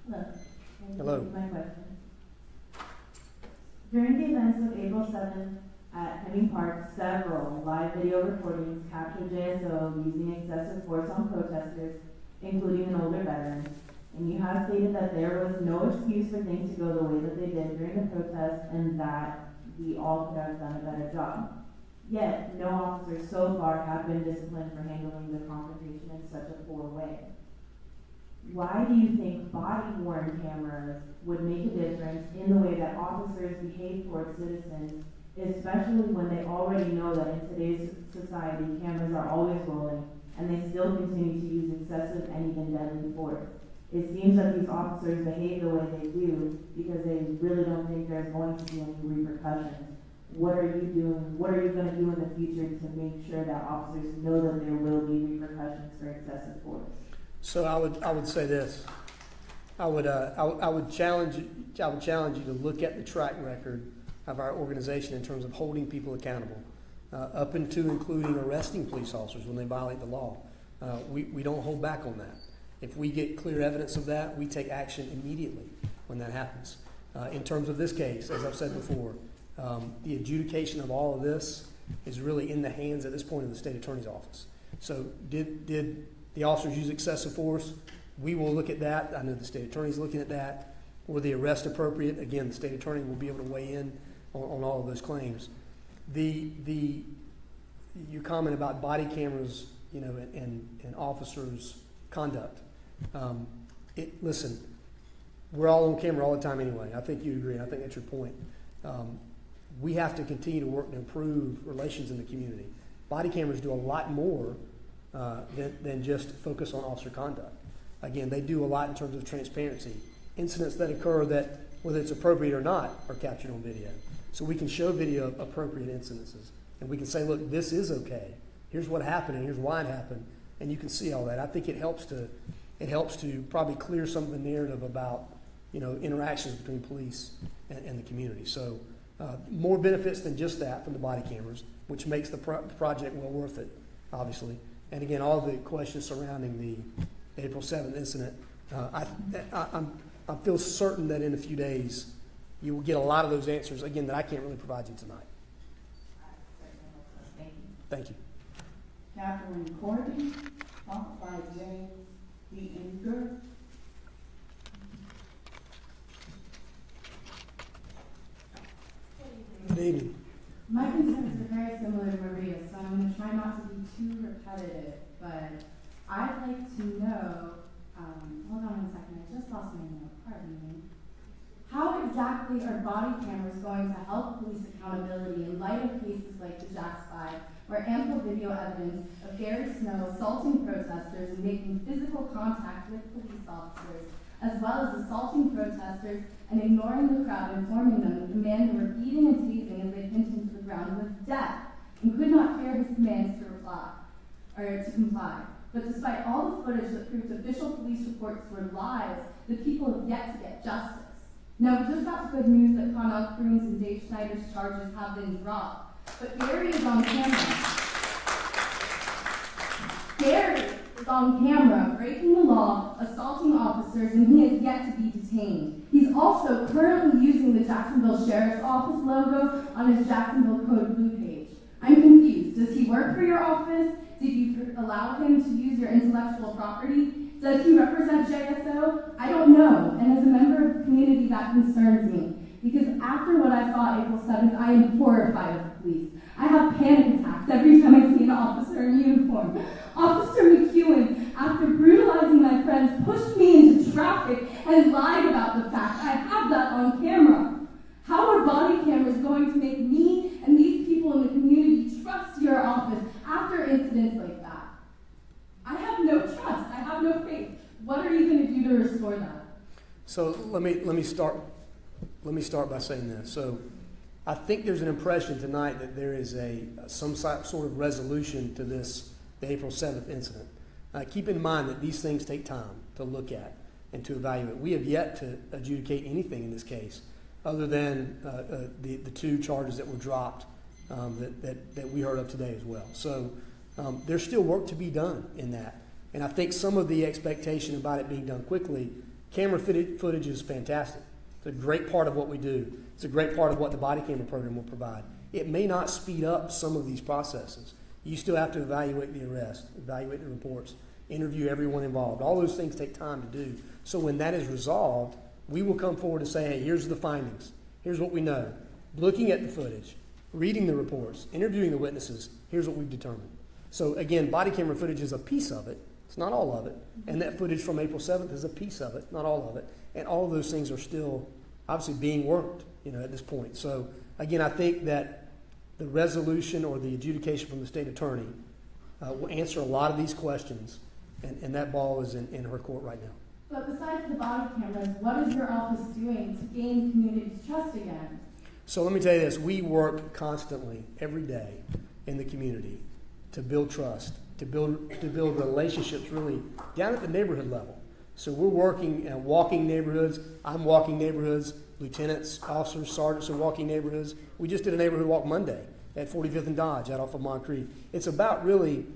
Hello. Hello. My question. During the events of April 7th at Hemming Park, several live video recordings captured JSO using excessive force on protesters, including an older veteran. And you have stated that there was no excuse for things to go the way that they did during the protest and that we all could have done a better job. Yet, no officers so far have been disciplined for handling the confrontation in such a poor way. Why do you think body-worn cameras would make a difference in the way that officers behave towards citizens, especially when they already know that in today's society, cameras are always rolling, and they still continue to use excessive and even deadly force? It seems that these officers behave the way they do because they really don't think there's going to be any repercussions. What are you doing? What are you going to do in the future to make sure that officers know that there will be repercussions for excessive force? So I would say this. I would challenge you to look at the track record of our organization in terms of holding people accountable, up into including arresting police officers when they violate the law. We don't hold back on that. If we get clear evidence of that, we take action immediately when that happens. In terms of this case, as I've said before, the adjudication of all of this is really in the hands at this point of the state attorney's office. So did the officers use excessive force? We will look at that. I know the state attorney's looking at that. Were the arrest appropriate? Again, the state attorney will be able to weigh in on all of those claims. Your comment about body cameras, and officers' conduct. Listen, we're all on camera all the time anyway. I think you agree. I think that's your point. We have to continue to work to improve relations in the community. Body cameras do a lot more than just focus on officer conduct. Again, they do a lot in terms of transparency. Incidents that occur that, whether it's appropriate or not, are captured on video. So we can show video of appropriate incidences. And we can say, look, this is okay. Here's what happened and here's why it happened. And you can see all that. I think it helps to probably clear some of the narrative about, interactions between police and the community. So more benefits than just that from the body cameras, which makes the project well worth it, obviously. And again, all the questions surrounding the April 7th incident, I feel certain that in a few days you will get a lot of those answers, again, that I can't really provide you tonight. Thank you. Catherine Corby, followed by James B. Inger. Good evening. My concerns are very similar to Maria's, so I'm going to try not to be too repetitive, but I'd like to know, hold on one second, I just lost my note, pardon me. How exactly are body cameras going to help police accountability in light of cases like the Jax 5, where ample video evidence of Gary Snow assaulting protesters and making physical contact with police officers, as well as assaulting protesters and ignoring the crowd, informing them that the man they were beating and tasing as they pinned him to the ground was deaf and could not hear his commands to comply. But despite all the footage that proved official police reports were lies, the people have yet to get justice. Now, we just got good news that Connell Crooms and Dave Schneider's charges have been dropped, but Gary is on camera. Gary is on camera breaking the law, assaulting officers, and he is yet to be detained. He's also currently using the Jacksonville Sheriff's Office logo on his Jacksonville Code Blue page. I'm confused. Does he work for your office? Did you allow him to use your intellectual property? Does he represent JSO? I don't know, and as a member of the community, that concerns me. Because after what I saw April 7th, I am horrified of the police. I have panic attacks every time I see an officer in uniform. Officer McEwen, after brutalizing my friends, pushed me into traffic and lied about the fact. I have that on camera. How are body cameras going to make me and these people in the community trust your office So let me start by saying this. So I think there's an impression tonight that there is some sort of resolution to the April 7th incident. Keep in mind that these things take time to look at and to evaluate. We have yet to adjudicate anything in this case other than the 2 charges that were dropped that we heard of today as well. So there's still work to be done in that. And I think some of the expectation about it being done quickly, camera footage is fantastic. It's a great part of what we do. It's a great part of what the body camera program will provide. It may not speed up some of these processes. You still have to evaluate the arrest, evaluate the reports, interview everyone involved. All those things take time to do. So when that is resolved, we will come forward and say, hey, here's the findings. Here's what we know. Looking at the footage, reading the reports, interviewing the witnesses, here's what we've determined. So again, body camera footage is a piece of it. It's not all of it. And that footage from April 7th is a piece of it, not all of it. And all of those things are still obviously being worked, at this point. So again, I think that the resolution or the adjudication from the state attorney will answer a lot of these questions, and that ball is in her court right now. But besides the body cameras, what is your office doing to gain community's trust again? So let me tell you this. We work constantly, every day, in the community to build trust, to build relationships really down at the neighborhood level. So we're working and walking neighborhoods. I'm walking neighborhoods. Lieutenants, officers, sergeants are walking neighborhoods. We just did a neighborhood walk Monday at 45th and Dodge out off of Moncrief. It's about really,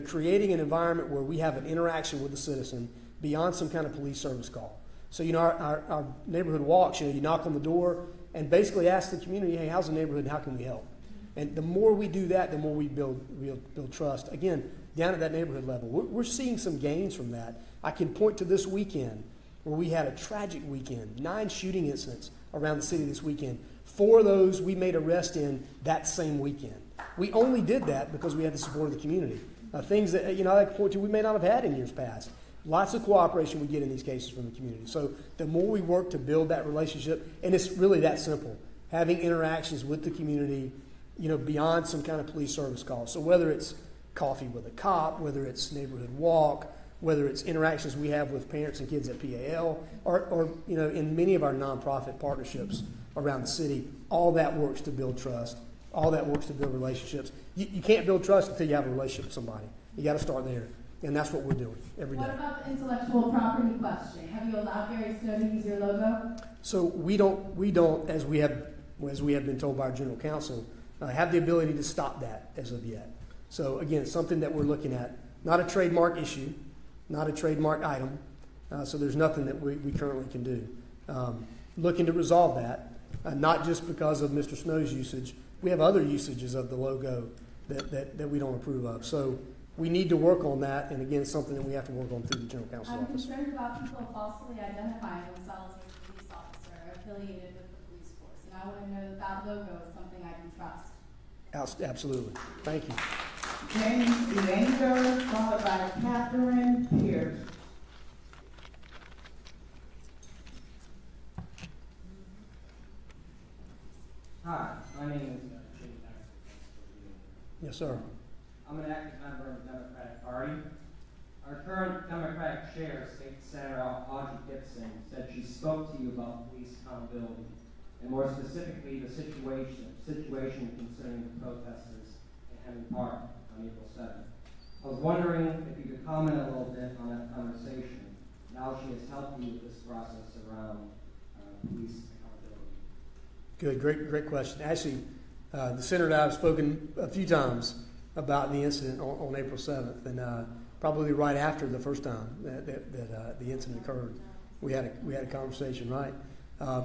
creating an environment where we have an interaction with the citizen beyond some kind of police service call. So, our neighborhood walks, you knock on the door and basically ask the community, hey, how's the neighborhood and how can we help? And the more we do that, the more we build trust. Again, down at that neighborhood level. We're seeing some gains from that. I can point to this weekend where we had a tragic weekend, 9 shooting incidents around the city this weekend. 4 of those we made arrests in that same weekend. We only did that because we had the support of the community. Things that, I can point to we may not have had in years past. Lots of cooperation we get in these cases from the community. So the more we work to build that relationship, and it's really that simple, having interactions with the community, beyond some kind of police service call. So whether it's coffee with a cop, whether it's neighborhood walk, whether it's interactions we have with parents and kids at PAL, or in many of our nonprofit partnerships around the city, all that works to build trust. All that works to build relationships. You can't build trust until you have a relationship with somebody. You got to start there. And that's what we're doing every day. What about the intellectual property question? Have you allowed Gary Snow to use your logo? So we don't, as we have been told by our general counsel, have the ability to stop that as of yet. So again, it's something that we're looking at. Not a trademark issue, not a trademark item. So there's nothing that we currently can do. Looking to resolve that, not just because of Mr. Snow's usage. We have other usages of the logo that we don't approve of. So we need to work on that, and again, it's something that we have to work on through the General Counsel I'm Office. concerned about people falsely identifying themselves as a police officer affiliated with the police force, and I want to know that logo is something I can trust. Absolutely. Thank you. James Wingo, followed by Catherine Pierce. Hi, my name is Jim. Yes, sir. I'm an active member of the Democratic Party. Our current Democratic chair, State Senator Audrey Gibson, said she spoke to you about police accountability, and more specifically, the situation concerning the protesters in Hammond Park on April 7th. I was wondering if you could comment a little bit on that conversation, and how she has helped you with this process around police accountability. Good, great question. Actually, the senator and I have spoken a few times about the incident on April 7th, and probably right after the first time that the incident occurred, we had a conversation, right?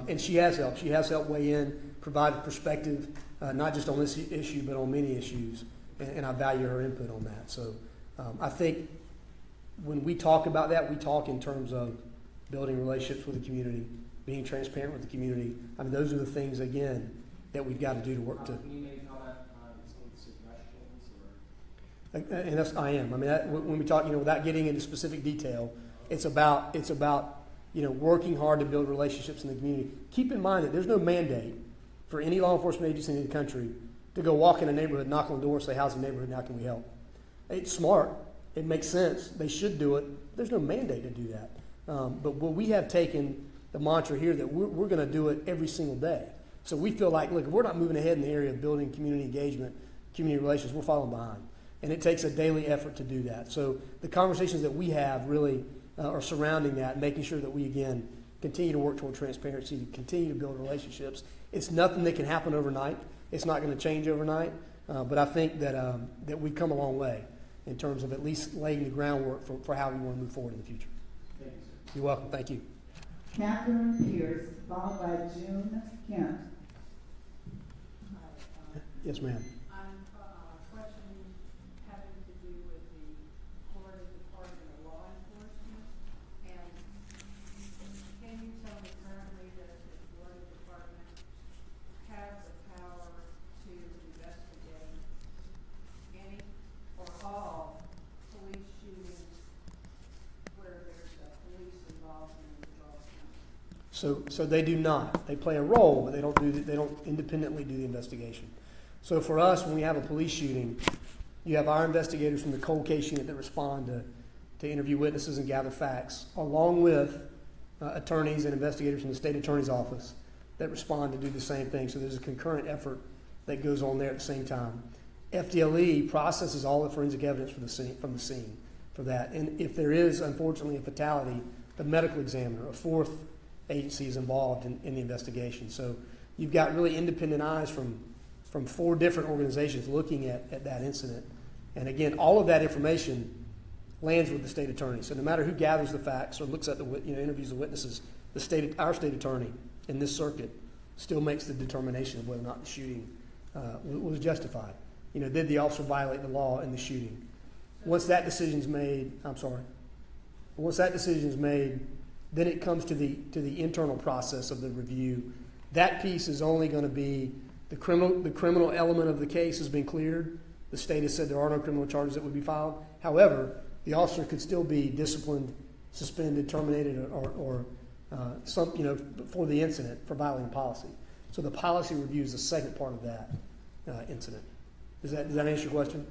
And she has helped. She has helped weigh in, provide a perspective, not just on this issue, but on many issues, and I value her input on that. So I think when we talk about that, we talk in terms of building relationships with the community, being transparent with the community. I mean, those are the things, again, that we've got to do to work to. Can you maybe comment on some of the suggestions? And that's, I am. I mean, when we talk, without getting into specific detail, it's about working hard to build relationships in the community. Keep in mind that there's no mandate for any law enforcement agency in the country to go walk in a neighborhood, knock on the door, say, how's the neighborhood, and how can we help? It's smart. It makes sense. They should do it. There's no mandate to do that. But we have taken the mantra here that we're going to do it every single day. So we feel like, look, if we're not moving ahead in the area of building community engagement, community relations, we're falling behind. And it takes a daily effort to do that. So the conversations that we have really are surrounding that, making sure that we, again, continue to work toward transparency, continue to build relationships. It's nothing that can happen overnight. It's not going to change overnight. But I think that we've come a long way in terms of at least laying the groundwork for how we want to move forward in the future. Thank you, sir. You're welcome. Thank you. Catherine Pierce, followed by June Kent. Yes, ma'am. Question having to do with the Florida Department of Law Enforcement. And can you tell me currently that the Florida Department has the power to investigate any or all police shootings where there's a police involvement in the Charles County? So they do not. They play a role, but they don't independently do the investigation. So for us, when we have a police shooting, you have our investigators from the cold case unit that respond to interview witnesses and gather facts, along with attorneys and investigators from the state attorney's office that respond to do the same thing. So there's a concurrent effort that goes on there at the same time. FDLE processes all the forensic evidence from the scene for that. And if there is, unfortunately, a fatality, the medical examiner, a fourth agency, is involved in the investigation. So you've got really independent eyes from 4 different organizations looking at that incident. And again, all of that information lands with the state attorney. So no matter who gathers the facts or looks at interviews the witnesses, our state attorney in this circuit still makes the determination of whether or not the shooting was justified. Did the officer violate the law in the shooting? Once that decision's made, once that decision's made, then it comes to the internal process of the review. That piece is only going to be the criminal element of the case has been cleared. The state has said there are no criminal charges that would be filed. However, the officer could still be disciplined, suspended, terminated, or for the incident for violating policy. So the policy review is the second part of that incident. Does that answer your question?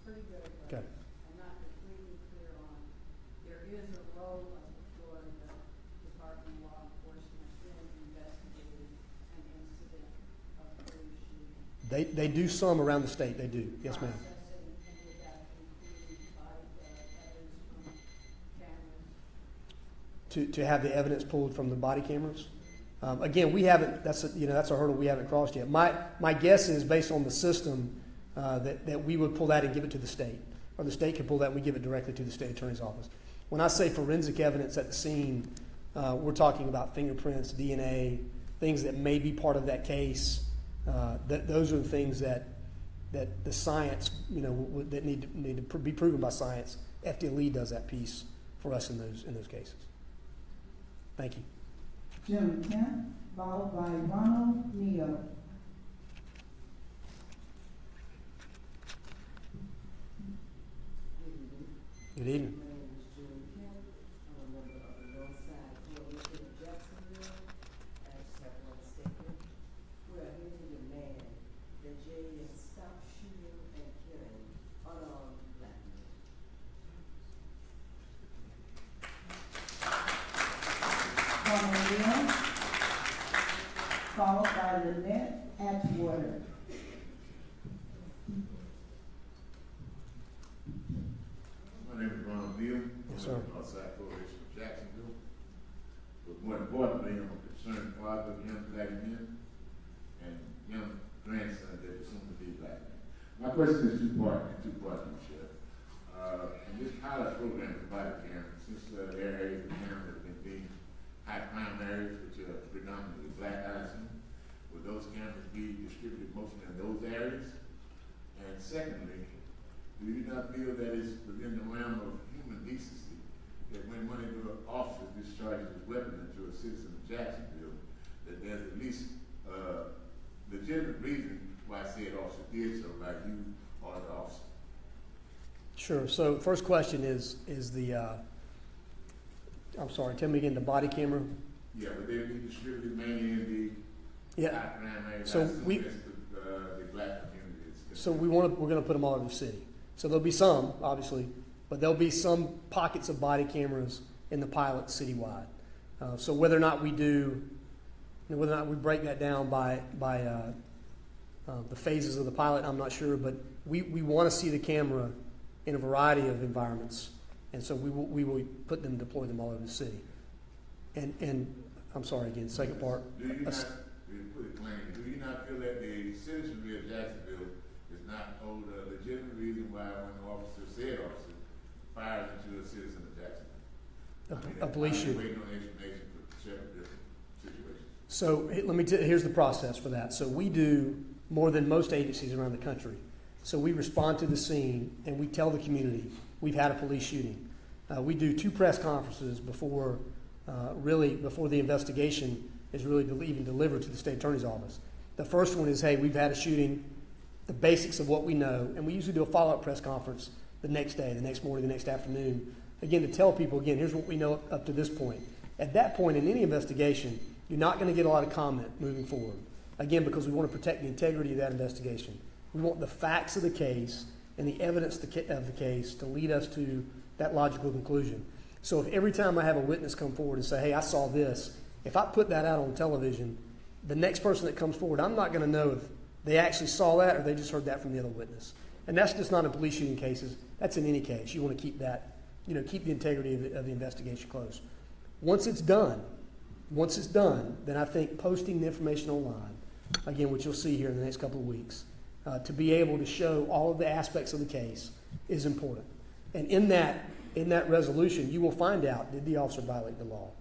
Pretty good. Okay. I'm not completely clear on, there is a role of the Florida Department of Law Enforcement in investigating an incident of police shooting. They do some around the state. They do. Yes, ma'am. To have the evidence pulled from the body cameras. Again, we haven't. That's a hurdle we haven't crossed yet. My guess is based on the system that we would pull that and give it to the state, or the state could pull that and we give it directly to the state attorney's office. When I say forensic evidence at the scene, we're talking about fingerprints, DNA, things that may be part of that case. Those are the things that the science, that need to be proven by science. FDLE does that piece for us in those cases. Thank you. Jim Kent, followed by Ronald Neo. Good evening. Followed by Lynette Atwater. My name is Ronald Neal. Yes, sir. I'm outside Coalition of Jacksonville. But more importantly, I'm a concerned father of young black men and young grandson that is soon to be black men. My question is two-part, Sheriff. In this pilot program for body cameras, since there are areas of cameras that can be high crime areas, which are predominantly black, I assume, will those cameras be distributed mostly in those areas? And secondly, do you not feel that it's within the realm of human decency that when one of your officers discharges his weapon into a citizen of Jacksonville, that there's at least legitimate reason why said officer did so, by you or the officer? Sure. So first question is the, I'm sorry, tell me again, the body camera? Yeah, but they be distributed mainly in the high crime areas. So the black community is. So we're going to put them all over the city. So there'll be some, obviously, but there'll be some pockets of body cameras in the pilot citywide. So whether or not we do, whether or not we break that down by the phases of the pilot, I'm not sure, but we want to see the camera in a variety of environments, and so we will deploy them all over the city. And I'm sorry again, second part. Do you not feel that the citizenry of Jacksonville is not owed a legitimate reason why when the officer fires into a citizen of Jacksonville? A police shooting. Waiting on information for several different situations. So let me here's the process for that. So we do more than most agencies around the country. So we respond to the scene and we tell the community we've had a police shooting. We do 2 press conferences before the investigation is really even delivered to the state attorney's office. The first one is, hey, we've had a shooting, the basics of what we know, and we usually do a follow-up press conference the next day, the next morning, the next afternoon, again, to tell people, again, here's what we know up to this point. At that point in any investigation, you're not going to get a lot of comment moving forward, again, because we want to protect the integrity of that investigation. We want the facts of the case and the evidence of the case to lead us to that logical conclusion. So if every time I have a witness come forward and say, hey, I saw this, if I put that out on television, the next person that comes forward, I'm not going to know if they actually saw that or they just heard that from the other witness. And that's just not in police shooting cases. That's in any case. You want to keep that, keep the integrity of the investigation close. Once it's done, then I think posting the information online, again, which you'll see here in the next couple of weeks, to be able to show all of the aspects of the case is important. And in that resolution, you will find out, did the officer violate the law?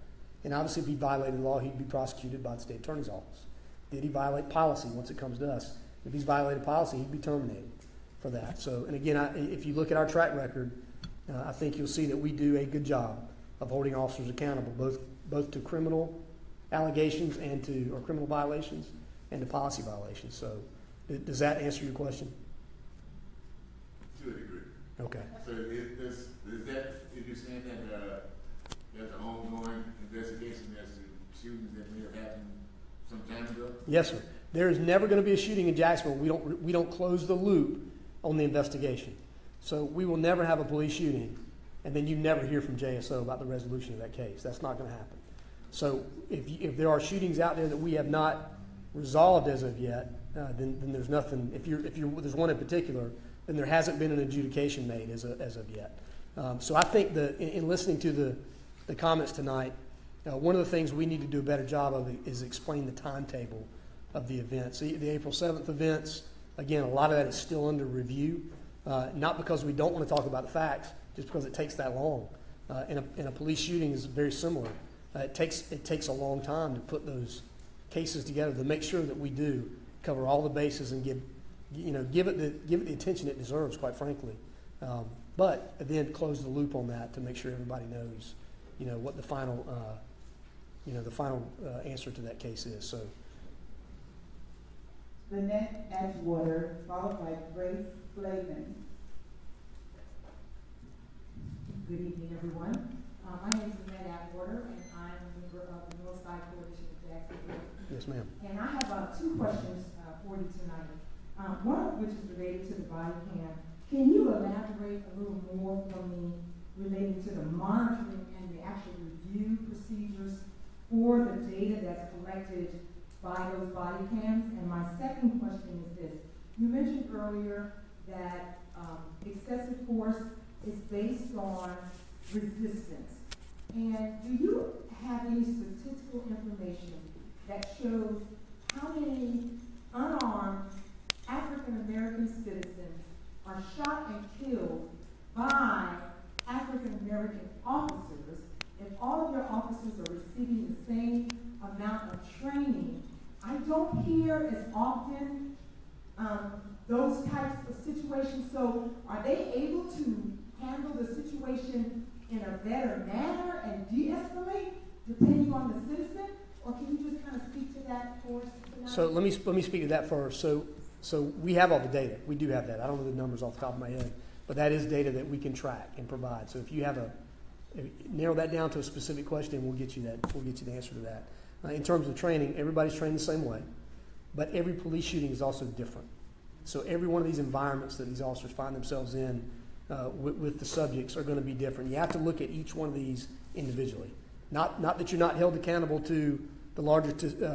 And obviously, if he violated the law, he'd be prosecuted by the state attorney's office. Did he violate policy once it comes to us? If he's violated policy, he'd be terminated for that. So, and again, if you look at our track record, I think you'll see that we do a good job of holding officers accountable, both to criminal allegations or criminal violations and to policy violations. So, does that answer your question? To a degree. Okay. So is you saying that there's an ongoing investigation as to shootings that may have happened some time ago? Yes, sir. There is never going to be a shooting in Jacksonville. We don't close the loop on the investigation. So we will never have a police shooting, and then you never hear from JSO about the resolution of that case. That's not going to happen. So if there are shootings out there that we have not resolved as of yet, then there's nothing. If there's one in particular, then there hasn't been an adjudication made as of yet. So I think in listening to the comments tonight, one of the things we need to do a better job of is explain the timetable of the events. The April 7th events, again, a lot of that is still under review, not because we don't want to talk about the facts, just because it takes that long. And a police shooting is very similar. It takes a long time to put those cases together to make sure that we do cover all the bases and give it the attention it deserves, quite frankly. But then close the loop on that to make sure everybody knows, what the final answer to that case is. So. Lynette Edgewater, followed by Grace Flavin. Good evening, everyone. My name is Lynette Atwater, and I'm a member of the Northside Coalition of Jacksonville. Yes, ma'am. And I have 2 questions for you tonight. One of which is related to the body cam. Can you elaborate a little more for me relating to the monitoring and the actual review procedures for the data that's collected by those body cams? And my second question is this. You mentioned earlier that excessive force is based on resistance. And do you have any statistical information that shows how many unarmed African-American citizens are shot and killed by African-American officers if all of your officers are receiving the same amount of training? I don't hear as often those types of situations. So are they able to handle the situation in a better manner and de-escalate depending on the citizen? Or can you just kind of speak to that for us tonight? So let me speak to that first. So we have all the data. We do have that. I don't know the numbers off the top of my head, but that is data that we can track and provide. So if you have narrow that down to a specific question, we'll get you the answer to that. In terms of training, everybody's trained the same way, but every police shooting is also different. So every one of these environments that these officers find themselves in with the subjects are going to be different. You have to look at each one of these individually. Not that you're not held accountable to the larger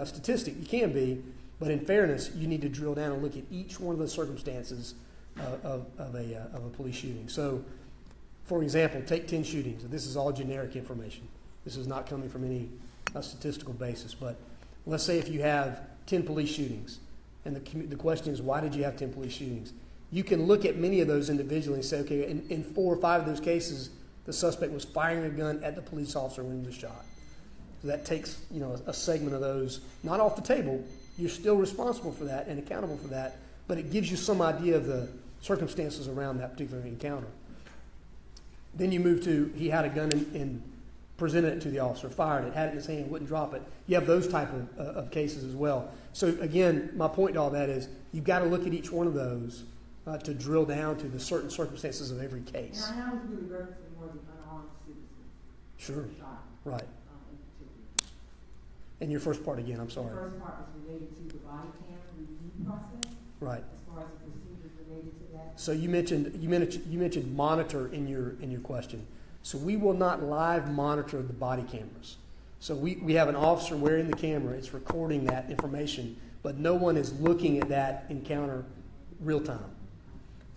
statistic. You can be, but in fairness, you need to drill down and look at each one of the circumstances of a police shooting. So, for example, take 10 shootings. This is all generic information. This is not coming from any statistical basis. But let's say if you have 10 police shootings, and the question is, why did you have 10 police shootings? You can look at many of those individually and say, okay, in 4 or 5 of those cases, the suspect was firing a gun at the police officer when he was shot. So that takes, a segment of those, not off the table. You're still responsible for that and accountable for that, but it gives you some idea of the circumstances around that particular encounter. Then you move to, he had a gun and presented it to the officer, fired it, had it in his hand, wouldn't drop it. You have those type of cases as well. So again, my point to all that is you've got to look at each one of those to drill down to the certain circumstances of every case. And I was really referencing more the unarmed citizens. Sure. Shot, right. In particular. And your first part again, I'm sorry. The first part was related to the body cam review process. Right. As far as the procedures related to that. So you mentioned monitor in your question. So we will not live monitor the body cameras. So we have an officer wearing the camera. It's recording that information, but no one is looking at that encounter real time.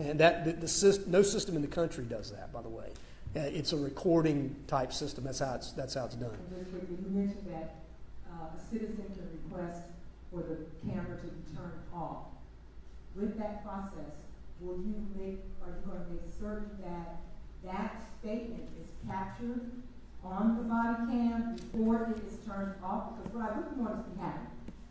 And no system in the country does that, by the way. It's a recording type system. That's how it's done. You mentioned that a citizen can request for the camera to be turned off. With that process, are you going to make certain that that statement is captured on the body cam before it is turned off? Because what I wouldn't want to see happen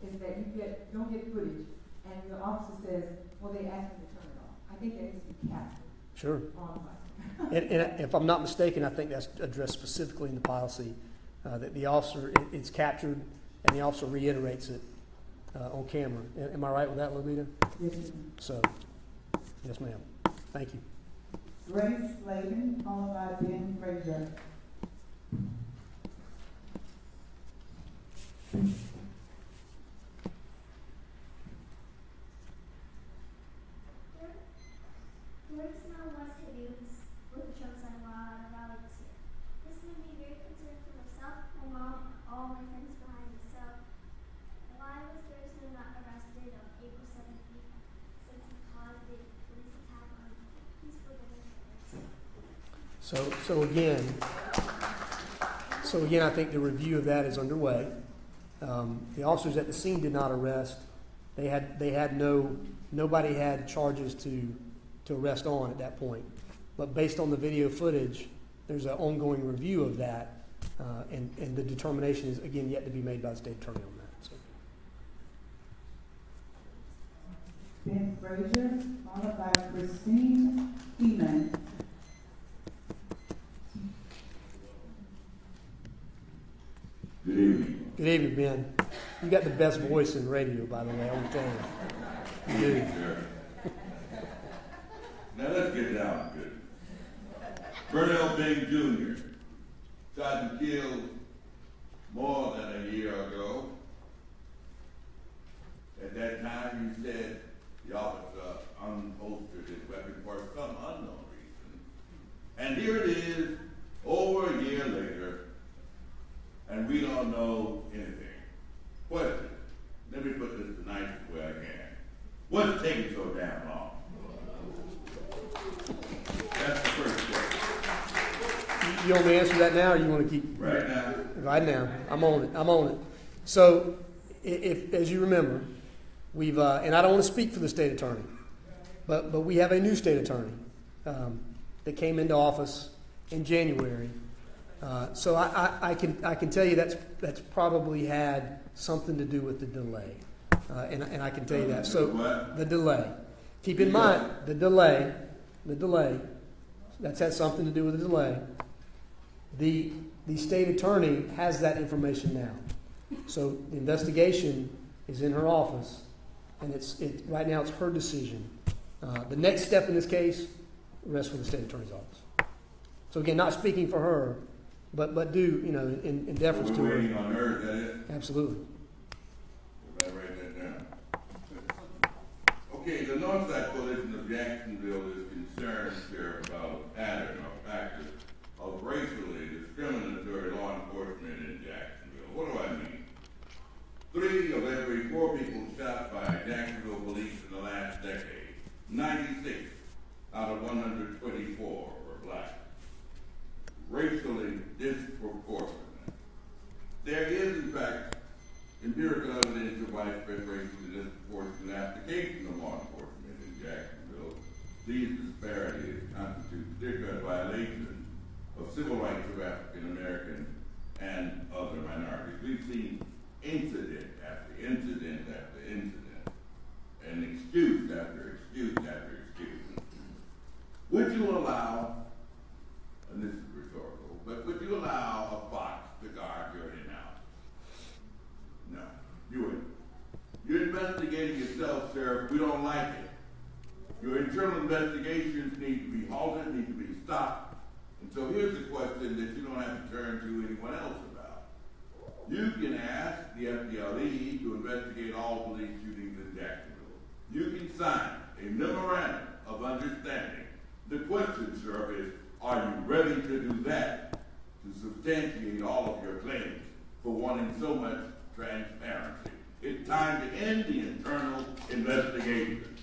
is that you don't get footage and the officer says, well, they asked me to turn it off. I think that needs to be captured. Sure. On the body. And if I'm not mistaken, I think that's addressed specifically in the policy that the officer, it's captured and the officer reiterates it on camera. Am I right with that, Lolita? Yes, ma'am. So, yes, ma'am. Thank you. Grace Slavin, followed by Ben Frazier. So again, I think the review of that is underway. The officers at the scene did not arrest. Nobody had charges to arrest on at that point. But based on the video footage, there's an ongoing review of that, and the determination is again yet to be made by the state attorney on that. So. Ben Frazier, followed by Christine Haymans. Good evening. Good evening, Ben. You got the best voice in radio, by the way, I want to tell you. You do. Sure. Now let's get down to it. PRUMMELL Bing Jr. shot and killed more than a year ago. At that time, you said the officer unholstered his weapon for some unknown reason. And here it is, over a year later, and we don't know anything. Question, let me put this the nicest way I can. What's taking so damn long? That's the first question. You want me to answer that now, or you want to keep? Right now. Right now. I'm on it. So, if as you remember, we've, and I don't want to speak for the state attorney, but we have a new state attorney that came into office in January. So I can tell you that's probably had something to do with the delay, and I can tell you that. So the delay. Keep in mind the delay. That's had something to do with the delay. The state attorney has that information now. So the investigation is in her office, and right now it's her decision. The next step in this case rests with the state attorney's office. So again, not speaking for her. But do, in deference to her. We're waiting on her, is that it? Absolutely. If I write that down. Okay, the Northside Coalition of Jacksonville is concerned, Sheriff, about a pattern or practice of racially discriminatory law enforcement shot by Jacksonville police in the last decade. 96 out of 124 were black. Racially disproportionate. There is, in fact, empirical evidence of widespread racially disproportionate application of law enforcement in Jacksonville. These disparities constitute particular violation of civil rights of African Americans and other minorities. We've seen incident after incident after incident, and excuse after excuse after excuse. Would you allow, and this is rhetorical, but would you allow a fox to guard your hen house? No, you wouldn't. You're investigating yourself, Sheriff. We don't like it. Your internal investigations need to be halted, need to be stopped. And so here's a question that you don't have to turn to anyone else about. You can ask the FDLE to investigate all police shootings in Jacksonville. You can sign a memorandum of understanding. The question, Sheriff, is, are you ready to do that to substantiate all of your claims for wanting so much transparency? It's time to end the internal investigation.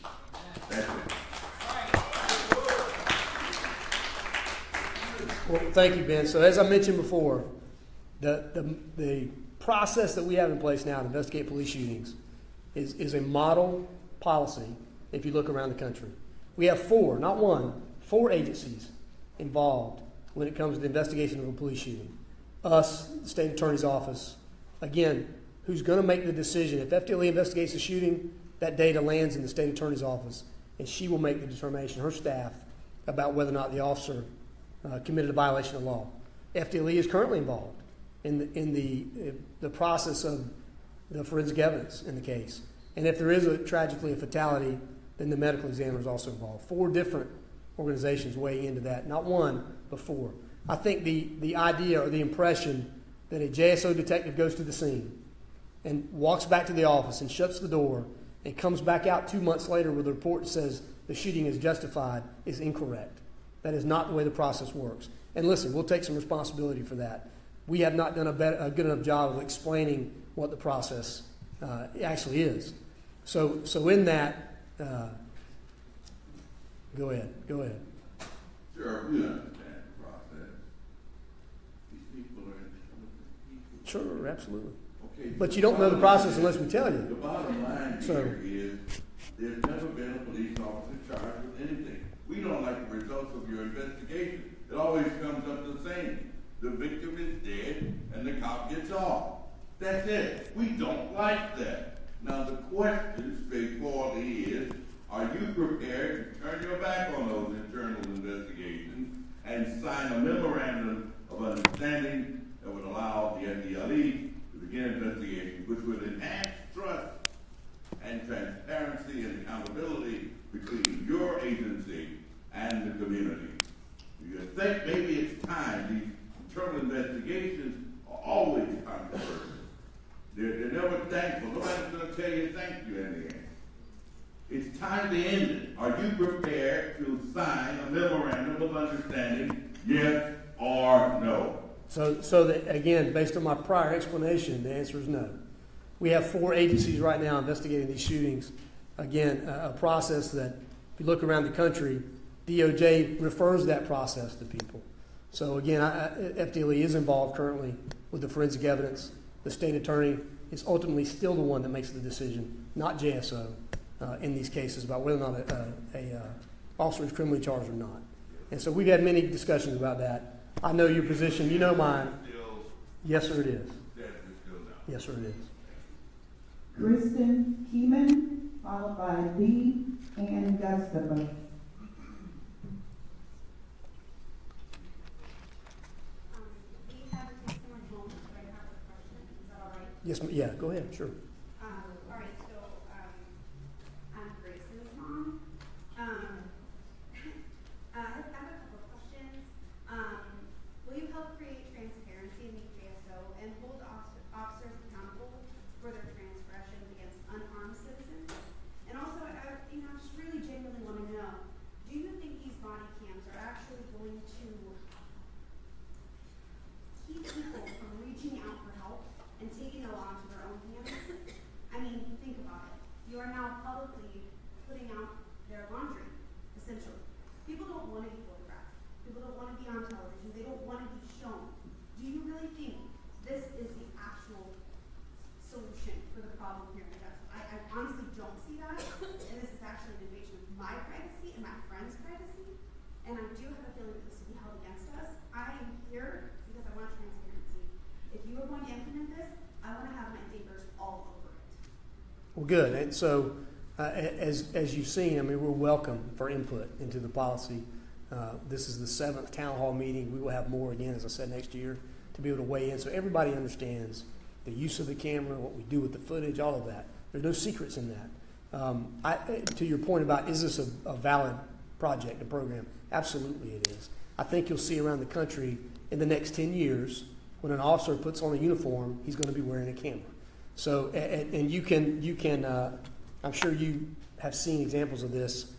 That's it. Well, thank you, Ben. So as I mentioned before, the process that we have in place now to investigate police shootings is a model policy if you look around the country. We have four, not one, four agencies involved when it comes to the investigation of a police shooting. Us, the state attorney's office, again, who's going to make the decision. If FDLE investigates the shooting, that data lands in the state attorney's office, and she will make the determination, her staff, about whether or not the officer committed a violation of law. FDLE is currently involved in the process of the forensic evidence in the case. And if there is tragically a fatality, then the medical examiner is also involved. Four different organizations weighing into that, not one, but four. I think the idea or the impression that a JSO detective goes to the scene and walks back to the office and shuts the door and comes back out 2 months later with a report that says the shooting is justified is incorrect. That is not the way the process works. And listen, we'll take some responsibility for that. We have not done a good enough job of explaining what the process actually is. So in that, go ahead. Sure, we understand the process. These people are intelligent people. Sure, absolutely. Okay, but you don't know the process unless we tell you. The bottom line here is there's never been a police officer charged with anything. We don't like the results of your investigation. It always comes up the same. The victim is dead and the cop gets off. That's it. We don't like that. Now the question straightforwardly is, are you prepared to turn your back on those internal investigations and sign a memorandum of understanding that would allow the FDLE to begin investigations, which would enhance trust and transparency and accountability between your agency and the community? Do you think maybe it's time? These internal investigations are always controversial. They're never thankful. Nobody's going to tell you thank you in the end. It's time to end it. Are you prepared to sign a memorandum of understanding, yes or no? So that, again, based on my prior explanation, the answer is no. We have four agencies right now investigating these shootings. Again, a process that, if you look around the country, DOJ refers that process to people. So again, FDLE is involved currently with the forensic evidence. The state attorney is ultimately still the one that makes the decision, not JSO, in these cases about whether or not a officer is criminally charged or not. And so we've had many discussions about that. I know your position. You know mine. Yes, sir, it is. Yes, sir, it is. Kristen Keeman, followed by B. and Gustavo. Yes, yeah, go ahead, sure. All right, so I'm Grace's mom. I have a couple of questions. Will you help create transparency in the JSO and hold officers accountable for their transgressions against unarmed citizens? And also, I just really genuinely want to know, do you think these body cams are actually going to keep people from reaching out for help and taking the law into their own hands? you are now publicly putting out their laundry, essentially. People don't want to be photographed. People don't want to be on television. They don't want to be shown. Do you really think this is the actual solution for the problem here in Jackson? I honestly don't see that, and this is actually an invasion of my privacy and my friend's privacy, and I do have a feeling that this will be held against us. I am here because I want transparency. If you are going to implement this, I want to have my fingers all over it. Well, good. And so, as you've seen, I mean, we're welcome for input into the policy. This is the 7th town hall meeting. We will have more again, as I said, next year to be able to weigh in, so everybody understands the use of the camera, what we do with the footage, all of that. There's no secrets in that. To your point about, is this a valid project, a program? Absolutely it is. I think you'll see around the country in the next 10 years, when an officer puts on a uniform, he's going to be wearing a camera. So, and you can, I'm sure you have seen examples of this.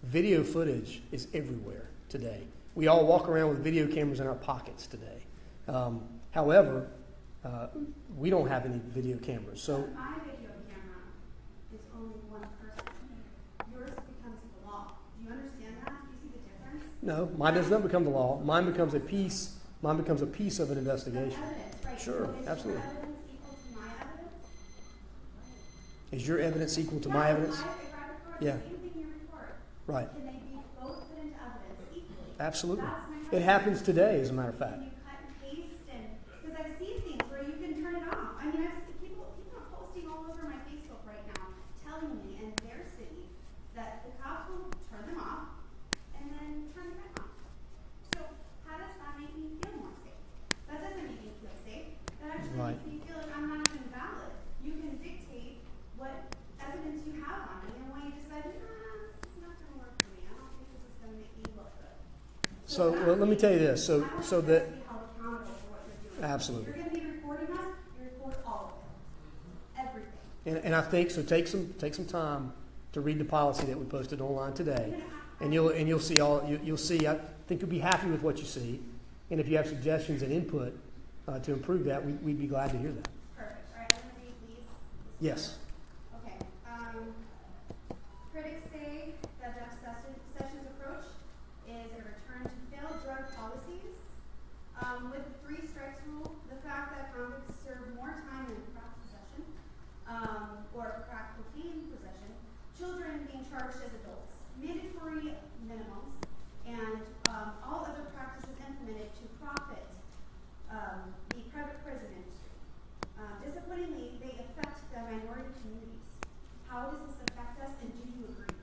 Video footage is everywhere today. We all walk around with video cameras in our pockets today. However, we don't have any video cameras. So my video camera is only one person. Yours becomes the law. Do you understand that? Do you see the difference? No, mine does not become the law. Mine becomes a piece. Mine becomes a piece of an investigation. Evidence, right. Sure, So is absolutely. your evidence equal to my evidence? Is your evidence equal to my evidence? If I record Yeah. the same thing you record, Right. can they be both put into evidence equally? Absolutely. That's my It question. happens today, as a matter of fact. Can you cut and paste because I've seen things where you can turn it off. I mean, I've seen people are posting all over my Facebook right now, telling me in their city that the cops will turn them off and then turn them back on. So how does that make me feel more safe? That doesn't make me feel safe. That actually Right. makes me feel like I'm not even valid. You can dictate what evidence you have on me, and when you decide, this is not going to work for me. I don't think this is going to make me look good. So well, let me tell you this. So that be held accountable for what you're doing. Absolutely. If you're going to be recording us, you record all of it. Everything. and I think so. Take some time to read the policy that we posted online today, and you'll see you'll see. I think you'll be happy with what you see, and if you have suggestions and input to improve that, we'd be glad to hear that. Perfect. All right, I'm going to read these. Yes. Okay. Critics say that Jeff Sessions' approach is a return to failed drug policies. With the 3 strikes rule, the fact that convicts serve more time in crack possession or crack cocaine possession, children being charged as adults, mandatory minimums, and all other practices implemented to profit the private prison industry. Disappointingly, they affect the minority communities. How does this affect us, and do you agree?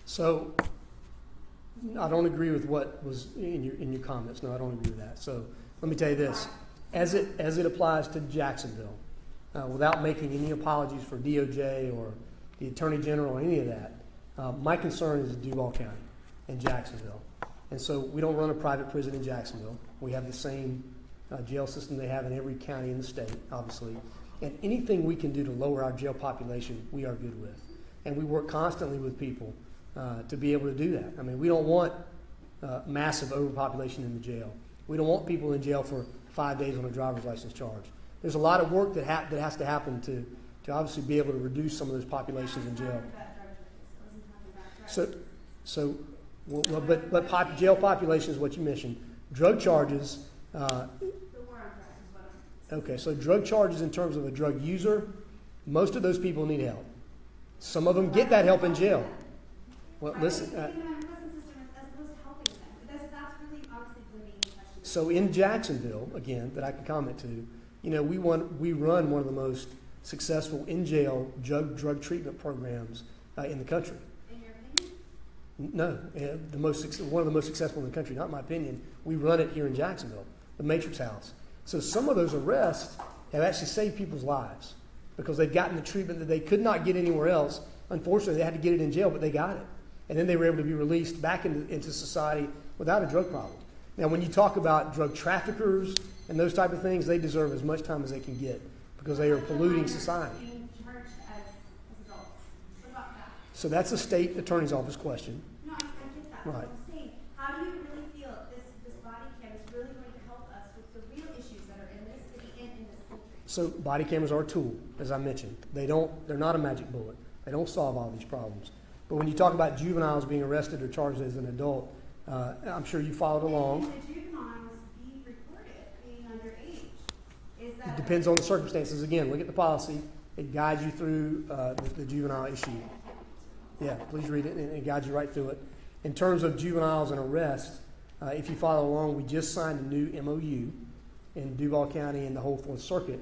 So I don't agree with what was in your comments. No, I don't agree with that. So let me tell you this: as it applies to Jacksonville, without making any apologies for DOJ or the Attorney General or any of that, my concern is Duval County and Jacksonville. And so we don't run a private prison in Jacksonville. We have the same jail system they have in every county in the state, obviously. And anything we can do to lower our jail population, we are good with. And we work constantly with people to be able to do that. I mean, we don't want massive overpopulation in the jail. We don't want people in jail for 5 days on a driver's license charge. There's a lot of work that has to happen to obviously be able to reduce some of those populations in jail. But jail population is what you mentioned. Drug charges. Okay, so drug charges in terms of a drug user, most of those people need help. Some of them get that help in jail. Well, listen. So in Jacksonville, again, that I can comment to, we run one of the most successful in-jail drug treatment programs in the country. In your opinion? No, one of the most successful in the country, not in my opinion. We run it here in Jacksonville, the Matrix House. So some of those arrests have actually saved people's lives because they've gotten the treatment that they could not get anywhere else. Unfortunately, they had to get it in jail, but they got it. And then they were able to be released back into society without a drug problem. Now, when you talk about drug traffickers and those type of things, they deserve as much time as they can get because they are polluting society. Being charged as adults. What about that? So that's a state attorney's office question. No, I get that. Right. What I'm saying, how do you really feel this body cam is really going to help us with the real issues that are in this city and in this country? So body cameras are a tool, as I mentioned. They're not a magic bullet. They don't solve all these problems. But when you talk about juveniles being arrested or charged as an adult, I'm sure you followed along. And the juveniles be reported being underage. Is that? It depends on the circumstances. Again, look at the policy. It guides you through the juvenile issue. Yeah, please read it, and it guides you right through it. In terms of juveniles and arrest, if you follow along, we just signed a new MOU in Duval County and the whole Fourth Circuit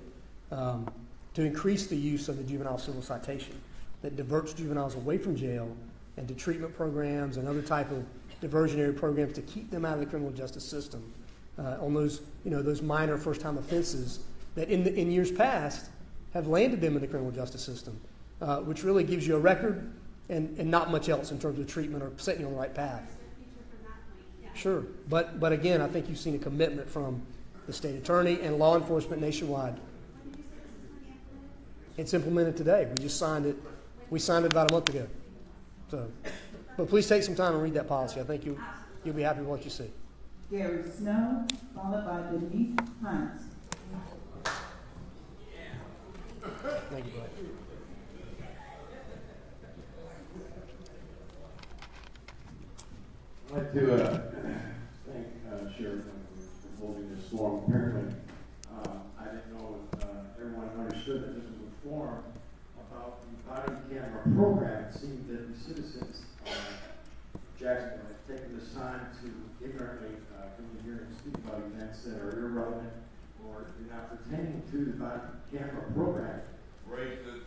to increase the use of the juvenile civil citation that diverts juveniles away from jail and to treatment programs and other type of diversionary programs to keep them out of the criminal justice system on those, those minor first-time offenses that in years past have landed them in the criminal justice system, which really gives you a record and not much else in terms of treatment or setting you on the right path. Sure, but again, I think you've seen a commitment from the state attorney and law enforcement nationwide. It's implemented today. We just signed it. We signed it about a month ago. So, but please take some time and read that policy. I think you'll be happy with what you see. Gary Snow, followed by Denise Hunt. Thank you, Brad. I'd like to thank Sheriff for holding this forum. Apparently, I didn't know if everyone understood that this was a forum about the body camera program. It seemed that the citizens of Jacksonville have taken this time to ignorantly come in here and speak about events that are irrelevant or do not pertain to the body camera program. Racist.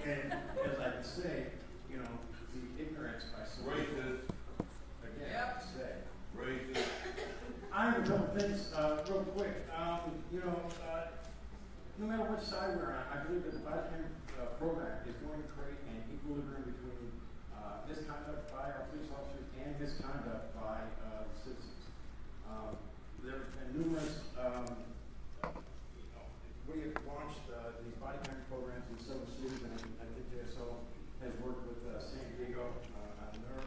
And as I can say, the ignorance by some Racist. Racist. I have a couple things real quick. No matter what side we're on, I believe that the body camera program is going to create an equilibrium between misconduct by our police officers and misconduct by citizens. There have been numerous. We have launched these body camera programs in several cities, and I think JSO has worked with San Diego on their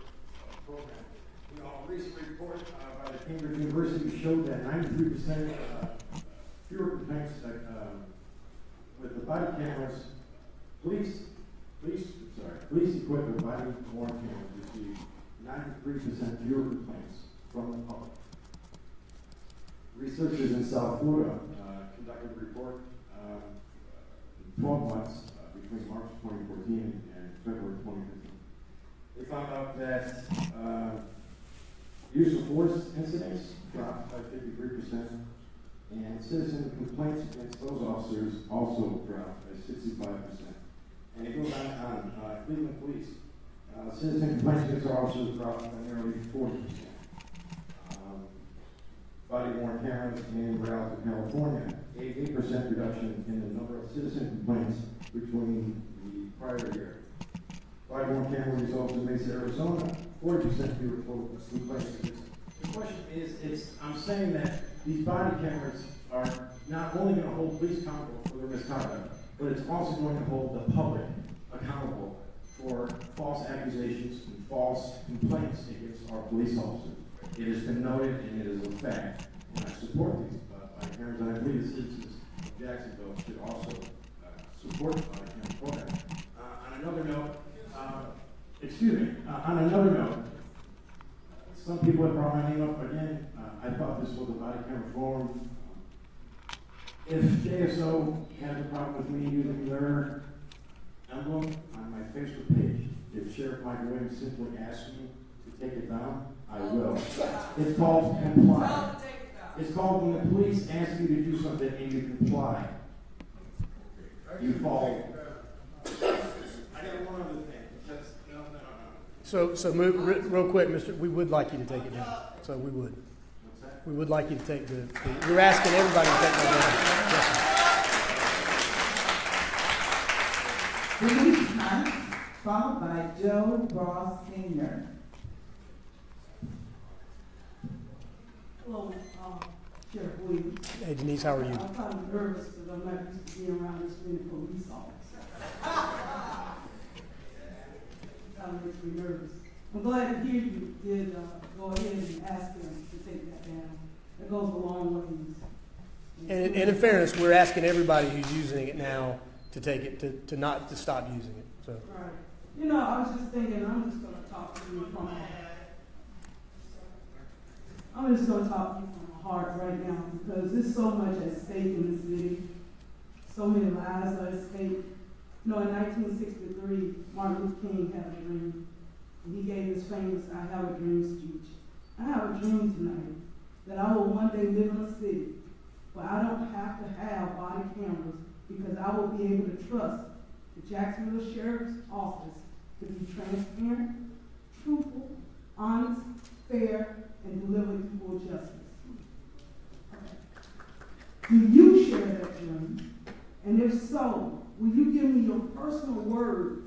program. A recent report by the Cambridge University showed that 93% fewer complaints with the body cameras. Police equipped with body-worn cameras received 93% fewer complaints from the public. Researchers in South Florida conducted a report in 12 months between March 2014 and February 2015. They found out that use of force incidents dropped by 53%, and citizen complaints against those officers also dropped by 65%. And it goes on. Cleveland Police, citizen complaints against officers dropped by nearly 40%. Body-worn cameras in Railroad, California, 88% reduction in the number of citizen complaints between the prior year. Body-worn camera results in Mesa, Arizona, 40% fewer complaints. The question is, I'm saying that these body cameras are not only going to hold police accountable for their misconduct, but it's also going to hold the public accountable for false accusations and false complaints against our police officers. It has been noted, and it is a fact, and I support these body cameras, and I believe the citizens of Jacksonville should also support the body camera program. On another note, some people have brought my name up again. I thought this was a body camera forum. If JSO has a problem with me using their emblem on my Facebook page, if Sheriff Mike Williams simply asks me to take it down, I will. It's called comply. It's called when the police ask you to do something and you comply. You follow. I got one other thing. So move real quick, Mr. We would like you to take it down. So we would. We would like you to take the you're asking everybody to take that down. Denise Hunt, followed by Joe Ross Sr. Hello, Sheriff Williams. Hey Denise, how are you? I'm kind of nervous because I'm not used to being around this many police officers. I'm really nervous. I'm glad to hear you did go ahead and ask them to take that down. It goes a long ways. And in fairness, we're asking everybody who's using it now to take it to not to stop using it. So. Right. You know, I was just thinking, I'm just going to talk to you from my heart right now, because there's so much at stake in this city. So many lives are at stake. You know, in 1963, Martin Luther King had a dream. And he gave his famous I Have a Dream speech. I have a dream tonight that I will one day live in a city where I don't have to have body cameras, because I will be able to trust the Jacksonville Sheriff's Office to be transparent, truthful, honest, fair, and deliver equal justice. Okay. Do you share that dream? And if so, will you give me your personal word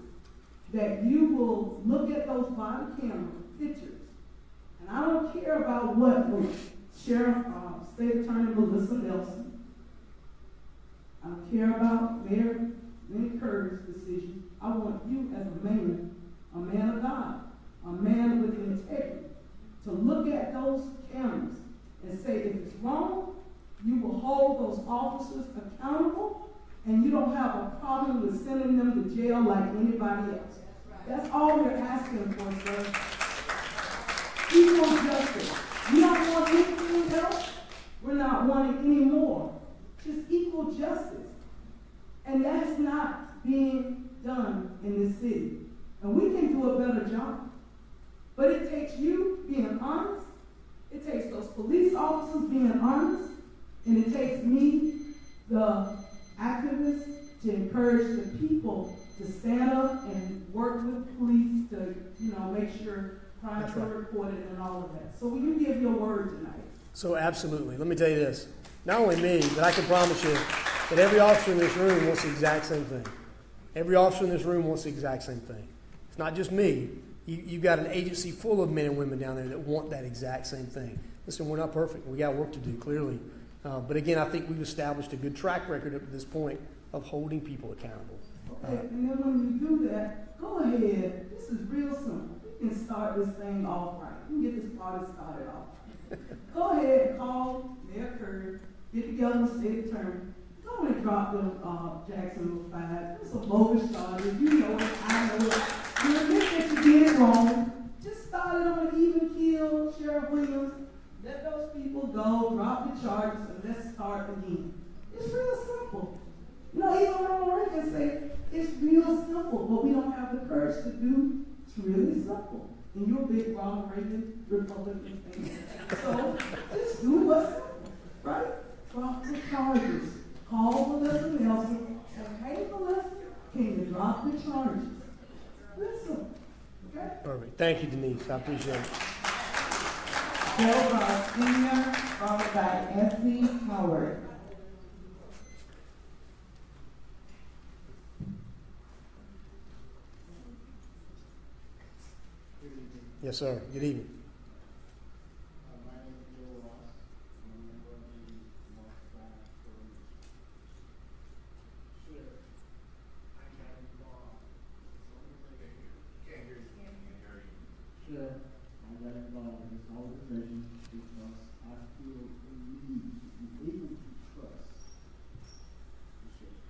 that you will look at those body camera pictures? And I don't care about what Sheriff, State Attorney Melissa Nelson, I don't care about Mayor Lenny Curtis' decision. I want you as a man of God, a man with integrity, to look at those cameras and say, if it's wrong, you will hold those officers accountable, and you don't have a problem with sending them to jail like anybody else. That's all we're asking for, sir. Equal justice. We don't want anything else. We're not wanting any more. Just equal justice. And that's not being done in this city. And we can do a better job. But it takes you being honest. It takes those police officers being honest. And it takes me, the activist, to encourage the people to stand up and work with police to, make sure crimes are reported and all of that. So will you give your word tonight? So absolutely. Let me tell you this. Not only me, but I can promise you that every officer in this room wants the exact same thing. Every officer in this room wants the exact same thing. It's not just me. You've got an agency full of men and women down there that want that exact same thing. Listen, we're not perfect. We got work to do, clearly. But again, I think we've established a good track record up to this point of holding people accountable. Okay, and then when you do that, go ahead. This is real simple. We can start this thing off right. We can get this party started off. Go ahead and call Mayor Curry, get together with State Attorney. Go and drop them Jacksonville 5. There's some bogus charges. You know it. I know it. You admit that you did it wrong. Just start it on an even keel, Sheriff Williams. Let those people go, drop the charges, and let's start again. It's real simple. Even Ronald Reagan say it's real simple, but we don't have the courage to do. It's really simple. And you're a big Ronald Reagan Republican fan. So just do what's simple, right? Drop the charges. Call Melissa Nelson and, hey, Melissa, can you drop the charges? Listen, okay? Perfect. Thank you, Denise. I appreciate it. Bill Senior, followed by S.C. Howard. Yes, sir. Good evening. My name is Joe Ross. I'm a member of the Northside Coalition. Sure. I got involved. Can't hear you. Sure. I got involved in this organization because I feel the need to be able to trust the sheriff.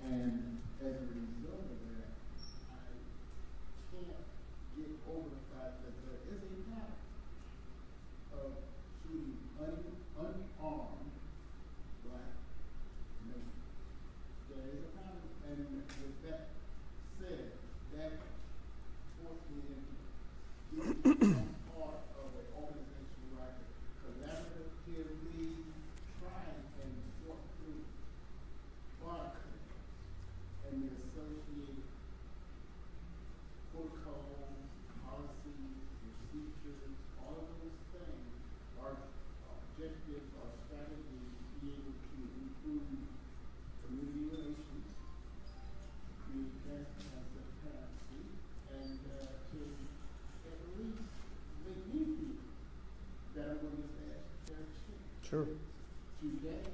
And as a result of that, I can't get over the fact that there is a pattern of shooting unarmed black men. There is a pattern, and with that said, that forced me into being part of an organization where I could collaboratively try and sort through barcodes and the associated protocols, policies, procedures, all of those things are objectives or strategies to be able to improve community relations, create transparency, and to at least make me feel that I'm going to say fair share. Sure. Today,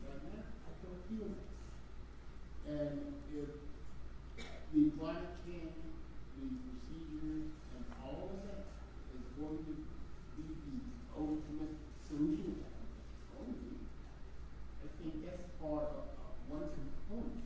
right now, I don't feel this. And if the body cam, the procedures, and all of that is going to be the ultimate solution, I think that's part of one component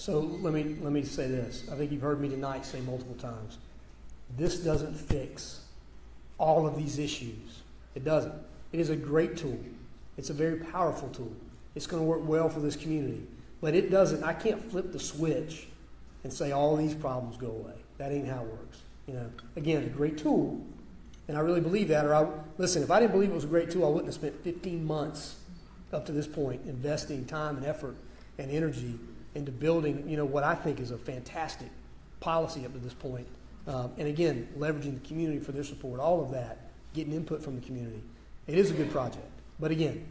So let me say this. I think you've heard me tonight say multiple times. This doesn't fix all of these issues. It doesn't. It is a great tool. It's a very powerful tool. It's going to work well for this community. But it doesn't, I can't flip the switch and say all these problems go away. That ain't how it works. You know, again, a great tool, and I really believe that. Listen, if I didn't believe it was a great tool, I wouldn't have spent 15 months up to this point investing time and effort and energy into building, you know, what I think is a fantastic policy up to this point. And again, leveraging the community for their support, all of that, getting input from the community. It is a good project. But again,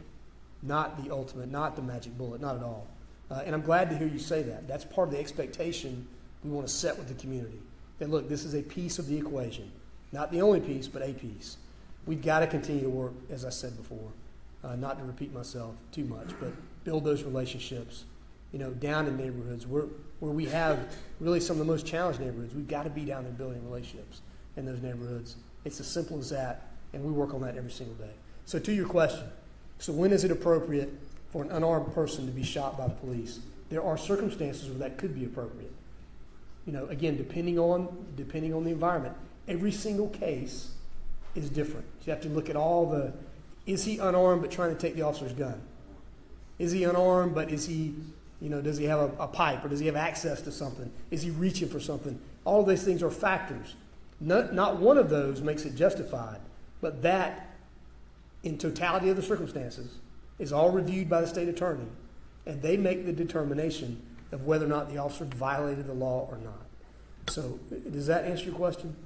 not the ultimate, not the magic bullet, not at all. And I'm glad to hear you say that. That's part of the expectation we want to set with the community. That look, this is a piece of the equation. Not the only piece, but a piece. We've got to continue to work, as I said before, not to repeat myself too much, but build those relationships, you know, down in neighborhoods where we have really some of the most challenged neighborhoods. We've got to be down there building relationships in those neighborhoods. It's as simple as that, and we work on that every single day. So to your question, so when is it appropriate for an unarmed person to be shot by the police? There are circumstances where that could be appropriate. You know, again, depending on the environment. Every single case is different. You have to look at all the, is he unarmed but trying to take the officer's gun? Is he unarmed but is he, you know, does he have a pipe or does he have access to something? Is he reaching for something? All of those things are factors. Not one of those makes it justified, but that, in totality of the circumstances, is all reviewed by the state attorney, and they make the determination of whether or not the officer violated the law or not. So, does that answer your question?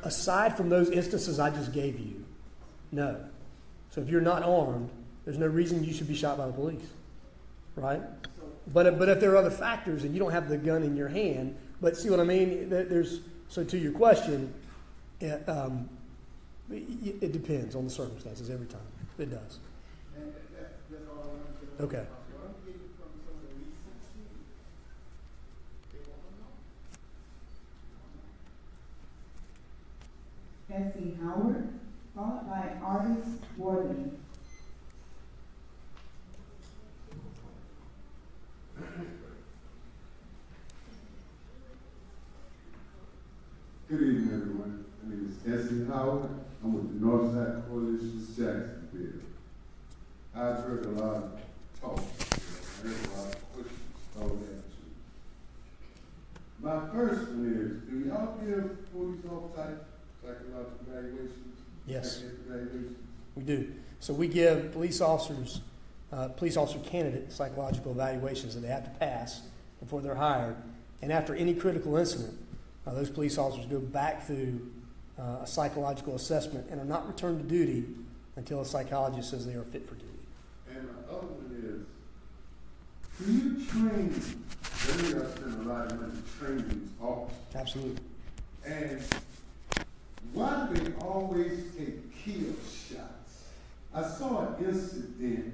Aside from those instances I just gave you, no. So if you're not armed, there's no reason you should be shot by the police, right? But if there are other factors and you don't have the gun in your hand, but see what I mean? So to your question, it depends on the circumstances every time. It does. Okay. Kasey Howard, followed by Artist Worthing. Good evening, everyone. My name is Kasey Howard. I'm with the Northside Coalition Jacksonville. I've heard a lot of talk. I heard a lot of questions thrown at you. My first one is, do y'all give police all type psychological evaluations? Yes. Evaluations? We do. So we give police officer candidate psychological evaluations that they have to pass before they're hired. And after any critical incident, those police officers go back through a psychological assessment and are not returned to duty until a psychologist says they are fit for duty. And my other one is, do you train? Really, I spend a lot of money training these officers. Absolutely. And why do they always take kill shots? I saw an incident,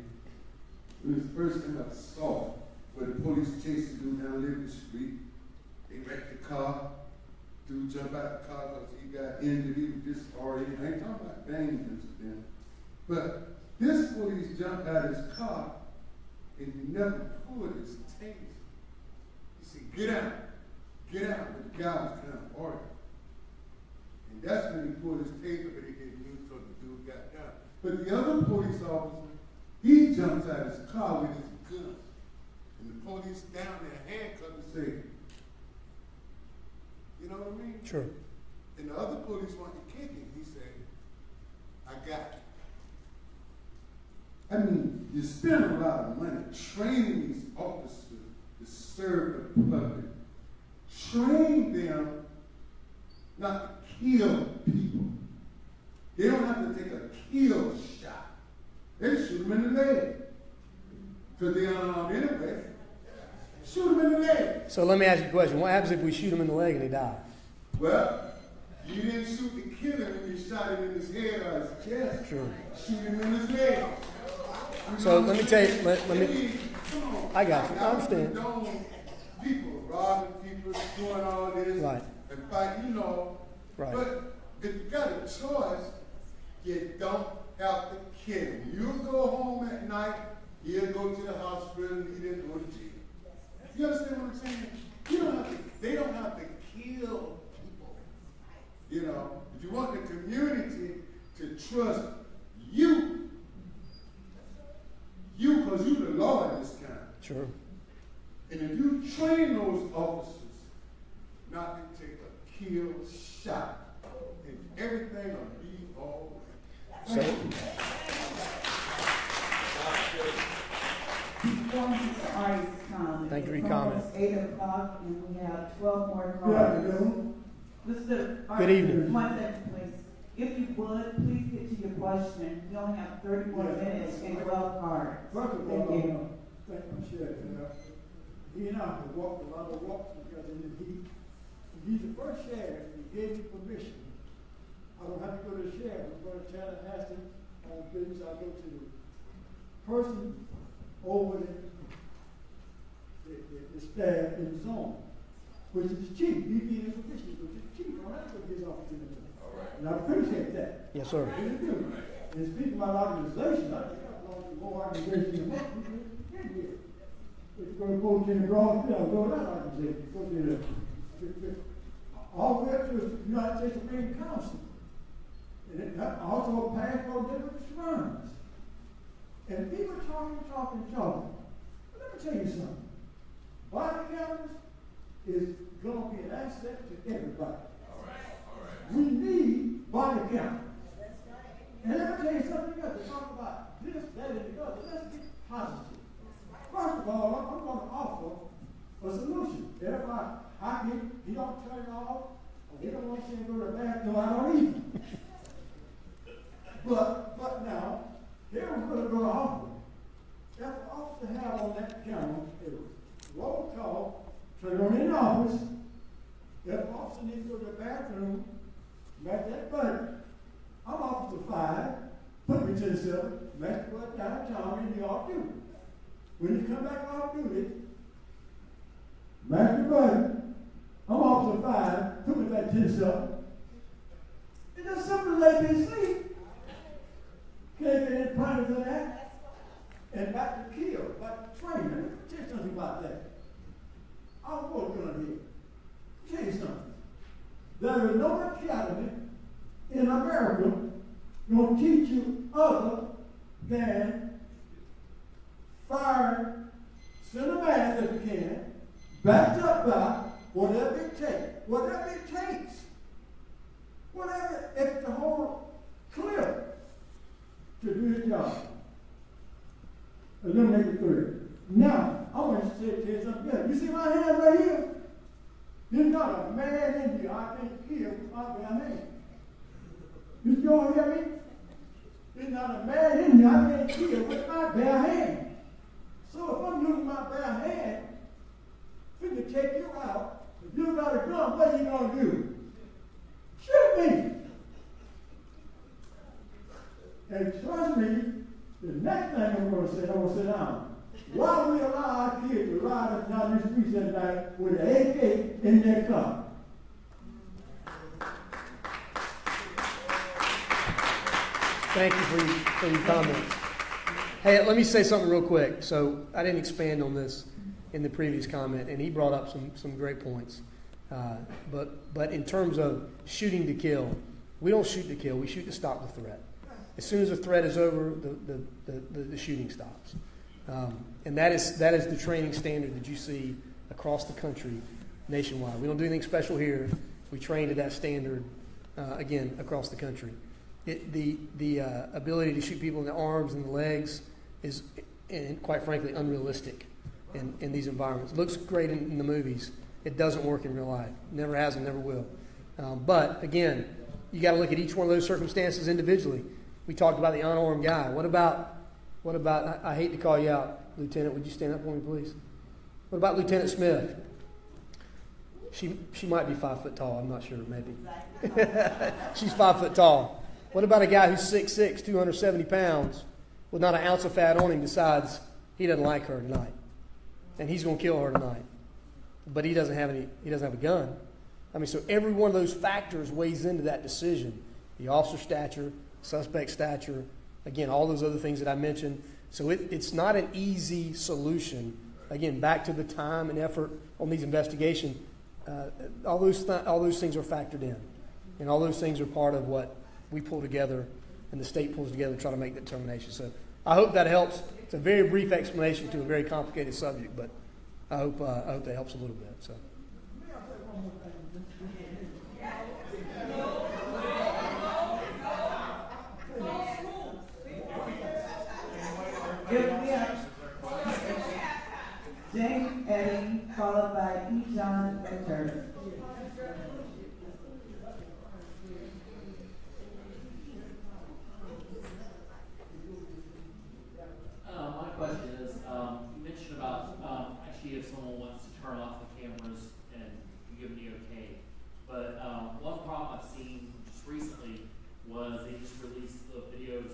it was the first time I saw it, where the police chased a dude down Liberty Street. They wrecked the car. Dude jumped out the car because he got injured. He was disoriented. I ain't talking about dangerous incident. But this police jumped out his car and he never pulled his taser. He said, get out. Get out. But the guy was kind of ordering. And that's when he pulled his taser, but he didn't use it, so the dude got down. But the other police officer, he jumps out of his car with his gun. And the police down there handcuffed and say, you know what I mean? Sure. And the other police wanted to kick him. He said, I got you. I mean, you spend a lot of money training these officers to serve the public. Train them not to kill people. They don't have to take a kill shot. They shoot them in the leg. Because they're unarmed anyway. Shoot them in the leg. So let me ask you a question. What happens if we shoot him in the leg and he dies? Well, you didn't shoot the killer when you shot him in his head or his chest. Sure. Shoot him in his leg. So let me tell you, let me, I got you, I understand. People robbing people, doing all this, Right. and fight, Right. But if you got a choice, you don't have to kill him. You go home at night, he'll go to the hospital, and he didn't go to jail. You understand what I'm saying? They don't have to kill people. If you want the community to trust you, because you're the law in this county. Sure. And if you train those officers not to take a kill shot, and everything will be all right. Thank you for your comment. It's 8 o'clock and we have 12 more callers. Good evening. 1 second, please. If you would, please get to your question. We only have 30 more minutes and 12 cards. First of Thank all, you. thank you, Sheriff. He and I have walked a lot of walks together in the heat. He's the first sheriff who gave me permission. I don't have to go to the sheriff. I'm going to Tallahassee on business. I go to the person over the staff in the zone, which is the chief. He gave me permission, which is the chief. I don't have to go to his office in the zone. And I appreciate that. Yes, sir. And speaking about organization, I think I belong to more organization than most people in here. If you go to the broad field, go to that organization, go to all the way up to the United States Supreme Council. And it also passed on different terms. And people talking. But let me tell you something. Body cameras is going to be an asset to everybody. We need body cameras. And let me tell you something else. To talk about this, that, and the other. Let's get positive. First of all, I'm going to offer a solution. If he don't turn it off, or he don't want you to go to the bathroom, I don't either. But now, here we're going to offer. If the officer have on that camera, a roll call, turn on in the office. If the officer needs to go to the bathroom, match that button. I'm Officer 5, put me to the cell, match the button downtown, and you off duty. When you come back off duty, match the button. I'm Officer 5, put me back to the cell. It's as simple as ABC. Can't get any pointers of that. And back to kill, back to train. Let me tell you something about that. I was going to tell you something. There is no academy in America going to teach you other than fire, send a man if you can, backed up by whatever it takes. Whatever it takes. Whatever, if the whole clear to do his job. Eliminate the third. Now, I want to tell you something else. You see my hand right here? There's not a man in here I can't kill with my bare hand. You all hear me? There's not a man in here I can't kill with my bare hand. So if I'm using my bare hand, if we can take you out, if you got a gun, what are you going to do? Shoot me! And trust me, the next thing I'm going to say, I'm going to sit down. Why we allow our kids to ride up down the streets at night with an AK in their car? Thank you for your comments. Hey, let me say something real quick. So I didn't expand on this in the previous comment, and he brought up some great points. But in terms of shooting to kill, we don't shoot to kill. We shoot to stop the threat. As soon as the threat is over, the shooting stops. And that is the training standard that you see across the country, nationwide. We don't do anything special here. We train to that standard, again, across the country. The ability to shoot people in the arms and the legs is, and quite frankly, unrealistic in these environments. It looks great in the movies. It doesn't work in real life. Never has and never will. But again, you got to look at each one of those circumstances individually. We talked about the unarmed guy. What about? I hate to call you out, Lieutenant. Would you stand up for me, please? What about Lieutenant Smith? She might be 5 foot tall. I'm not sure. Maybe. She's 5 foot tall. What about a guy who's 6'6", 270 pounds, with not an ounce of fat on him decides he doesn't like her tonight, and he's going to kill her tonight, but he doesn't have a gun. I mean, so every one of those factors weighs into that decision. The officer's stature, suspect stature, again, all those other things that I mentioned. So it's not an easy solution. Again, back to the time and effort on these investigations, all those things are factored in. And all those things are part of what we pull together and the state pulls together to try to make that determination. So I hope that helps. It's a very brief explanation to a very complicated subject, but I hope that helps a little bit. So. James Eddie, followed by E. John Winter. My question is, you mentioned about actually if someone wants to turn off the cameras and you give them the okay. But one problem I've seen just recently was they just released the videos,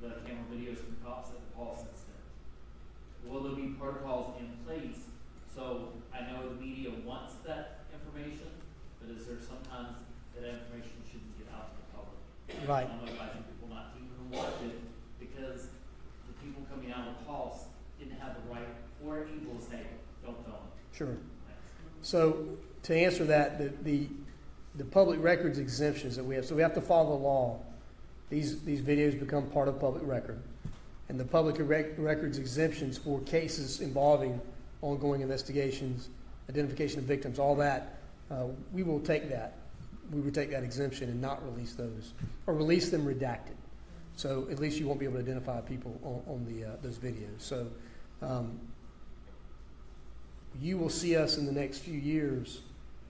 the camera videos from cops at the call center. Will there be protocols in place? So I know the media wants that information, but is there sometimes that information shouldn't get out to the public? Right. I don't know if I think people not even watch it because the people coming out with calls didn't have the right or able to say, don't tell them. Sure. So to answer that, the public records exemptions that we have, so we have to follow the law. These videos become part of public record. And the public records exemptions for cases involving ongoing investigations, identification of victims, all that, we will take that. We would take that exemption and not release those, or release them redacted. So at least you won't be able to identify people on those videos. So you will see us in the next few years,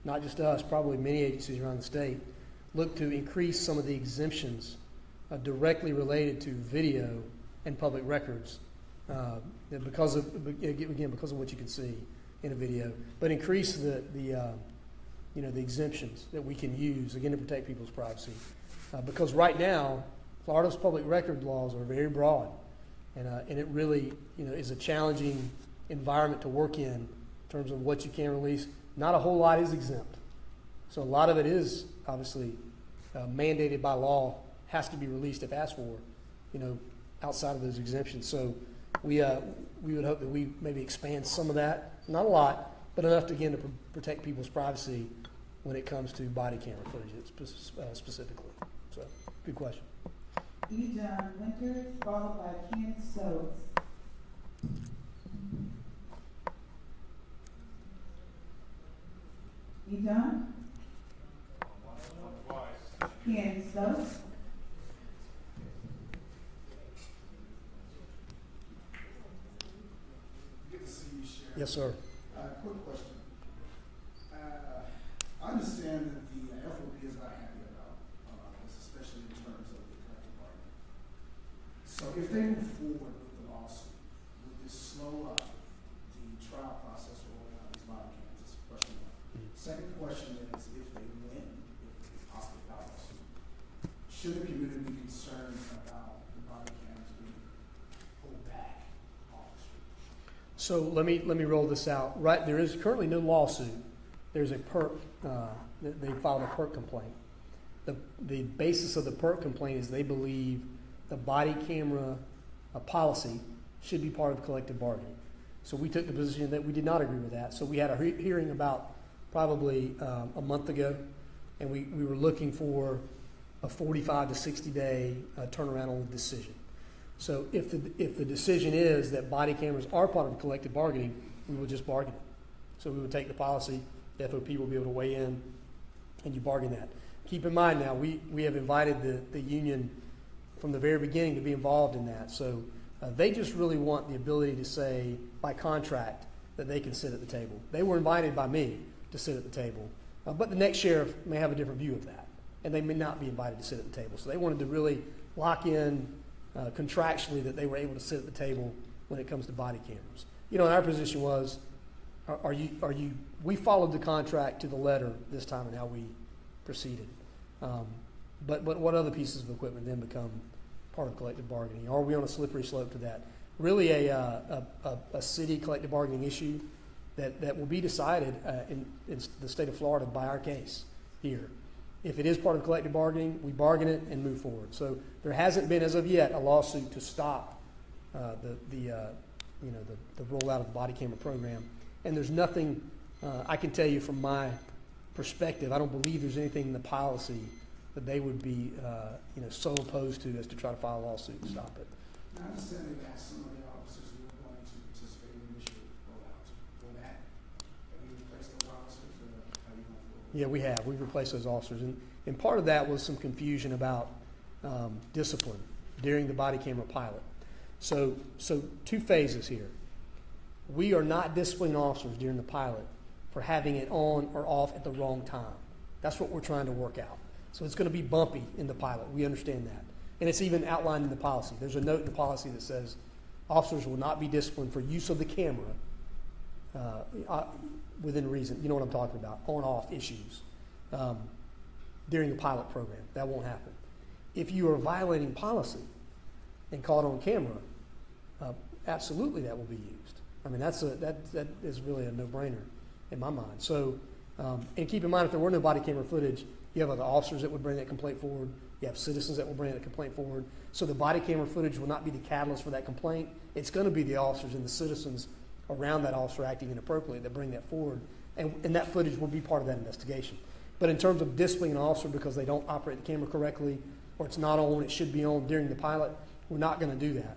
not just us, probably many agencies around the state, look to increase some of the exemptions directly related to video and public records because of what you can see in a video, but increase the exemptions that we can use again to protect people's privacy, because right now Florida's public record laws are very broad, and it really is a challenging environment to work in terms of what you can release. Not a whole lot is exempt, so a lot of it is obviously mandated by law, has to be released if asked for, outside of those exemptions. So we would hope that we maybe expand some of that, not a lot, but enough to, again, to protect people's privacy when it comes to body camera footage specifically. So, good question. E. John Winters, followed by Ken Stokes. E. John? Ken Stokes. Yes, sir. Quick question. I understand that the FOP is not happy about this, especially in terms of the collective bargaining. So if they move forward with the lawsuit, would this slow up the trial process for rolling out these body cams? That's question one. Second question is, if they win, if they possibly got a lawsuit, should the community be concerned about the body cams being pulled back off the street? So let me roll this out. Right, there is currently no lawsuit. There's a PERC. They filed a PERC complaint. The basis of the PERC complaint is they believe the body camera policy should be part of collective bargaining. So we took the position that we did not agree with that. So we had a hearing about probably a month ago, and we were looking for a 45 to 60 day turnaround on the decision. So if the decision is that body cameras are part of collective bargaining, we will just bargain it. So we would take the policy, the FOP will be able to weigh in, and you bargain that. Keep in mind now, we have invited the union from the very beginning to be involved in that. So they just really want the ability to say by contract that they can sit at the table. They were invited by me to sit at the table, but the next sheriff may have a different view of that, and they may not be invited to sit at the table. So they wanted to really lock in contractually that they were able to sit at the table when it comes to body cameras. And our position was, we followed the contract to the letter this time and how we proceeded. But what other pieces of equipment then become part of collective bargaining? Are we on a slippery slope to that? Really a city collective bargaining issue that will be decided in the state of Florida by our case here. If it is part of collective bargaining, we bargain it and move forward. So there hasn't been, as of yet, a lawsuit to stop the rollout of the body camera program. And there's nothing I can tell you from my perspective. I don't believe there's anything in the policy that they would be so opposed to as to try to file a lawsuit to stop it. I understand they've asked some of the officers who were going to participate in the initial rollout for that. Have you replaced those officers, or how are you going forward? Yeah, we have. We've replaced those officers. And part of that was some confusion about discipline during the body camera pilot. So two phases here. We are not disciplining officers during the pilot for having it on or off at the wrong time. That's what we're trying to work out. So it's going to be bumpy in the pilot. We understand that. And it's even outlined in the policy. There's a note in the policy that says officers will not be disciplined for use of the camera within reason. You know what I'm talking about, on-off issues during the pilot program. That won't happen. If you are violating policy and caught on camera, absolutely that will be used. I mean, that is really a no-brainer in my mind. So, and keep in mind, if there were no body camera footage, you have other officers that would bring that complaint forward. You have citizens that will bring that complaint forward. So the body camera footage will not be the catalyst for that complaint. It's going to be the officers and the citizens around that officer acting inappropriately that bring that forward. And that footage will be part of that investigation. But in terms of disciplining an officer because they don't operate the camera correctly or it's not on when it should be on during the pilot, we're not going to do that.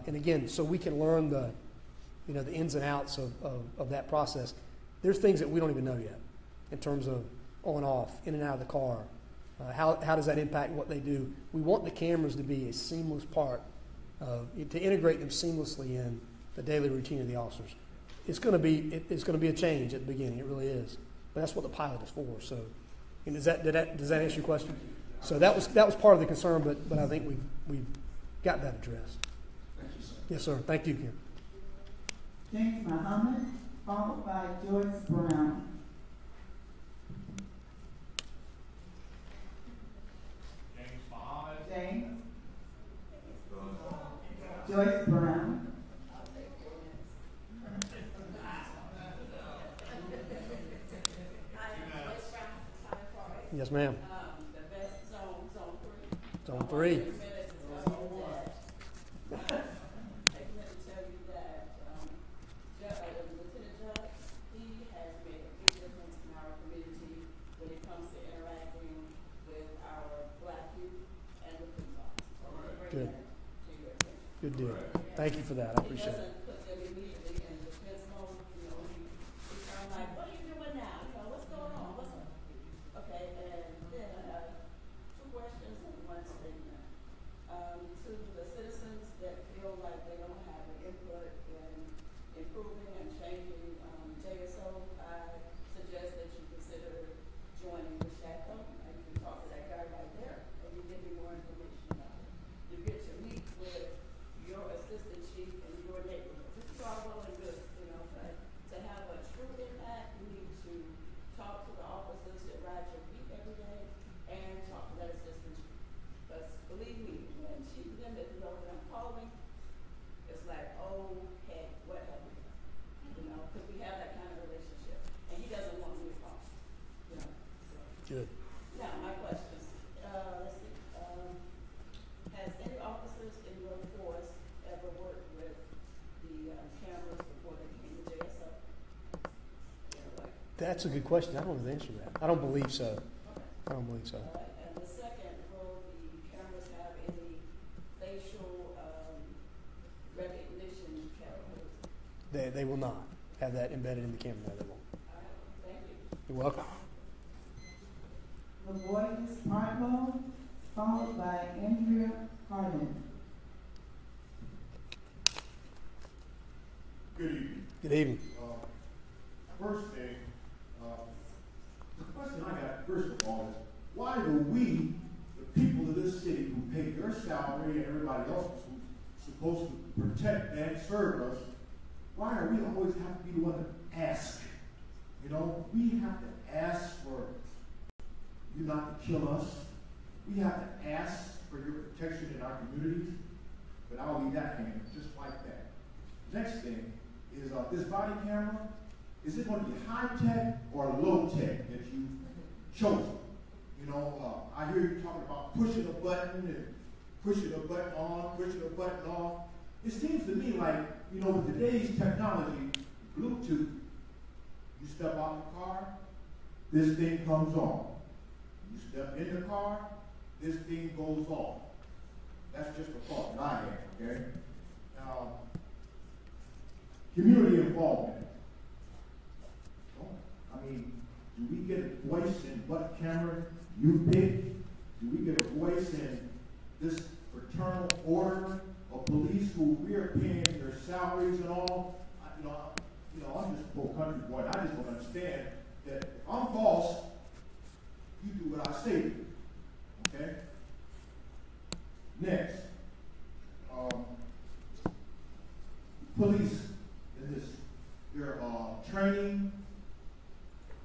And again, so we can learn the ins and outs of that process. There's things that we don't even know yet in terms of on, off, in and out of the car. How does that impact what they do? We want the cameras to be a seamless part to integrate them seamlessly in the daily routine of the officers. It's going to be a change at the beginning. It really is. But that's what the pilot is for. So, and does that answer your question? So that was part of the concern, but I think we've got that addressed. Thank you, sir. Yes, sir. Thank you, Ken. James Muhammad, followed by Joyce Brown. James. Joyce Brown. Yes, ma'am. The best zone 3. Zone 3. Good. Good deal. Thank you for that. I appreciate it. Good. Now, my questions. Let's see. Has any officers in your force ever worked with the cameras before they came to JSO? That's a good question. I don't know the answer to that. I don't believe so. I don't believe so. And the second, will the cameras have any facial recognition cameras? They will not have that embedded in the camera. No, they won't. All right. Thank you. You're welcome. LeBoyce Marco, followed by Andrea Harden. Good evening. Good evening. First thing, the question I got, first of all, is why do we, the people of this city who pay their salary and everybody else who's supposed to protect and serve us, why are we always have to be the one to ask? You know, we have to ask for you not to kill us. We have to ask for your protection in our communities, but I'll leave that hanging just like that. Next thing is this body camera, is it going to be high-tech or low-tech that you've chosen? You know, I hear you talking about pushing a button and pushing a button on, pushing a button off. It seems to me like, you know, with today's technology, Bluetooth, you step out the car, this thing comes on. You step in the car, this thing goes off. That's just a thought that I have, okay? Now, community involvement. I mean, do we get a voice in what camera you pick? Do we get a voice in this fraternal order of police who we are paying their salaries and all? I'm just a poor country boy. I just don't understand that if I'm boss, you do what I say to you. Okay? Next, police in this, their training.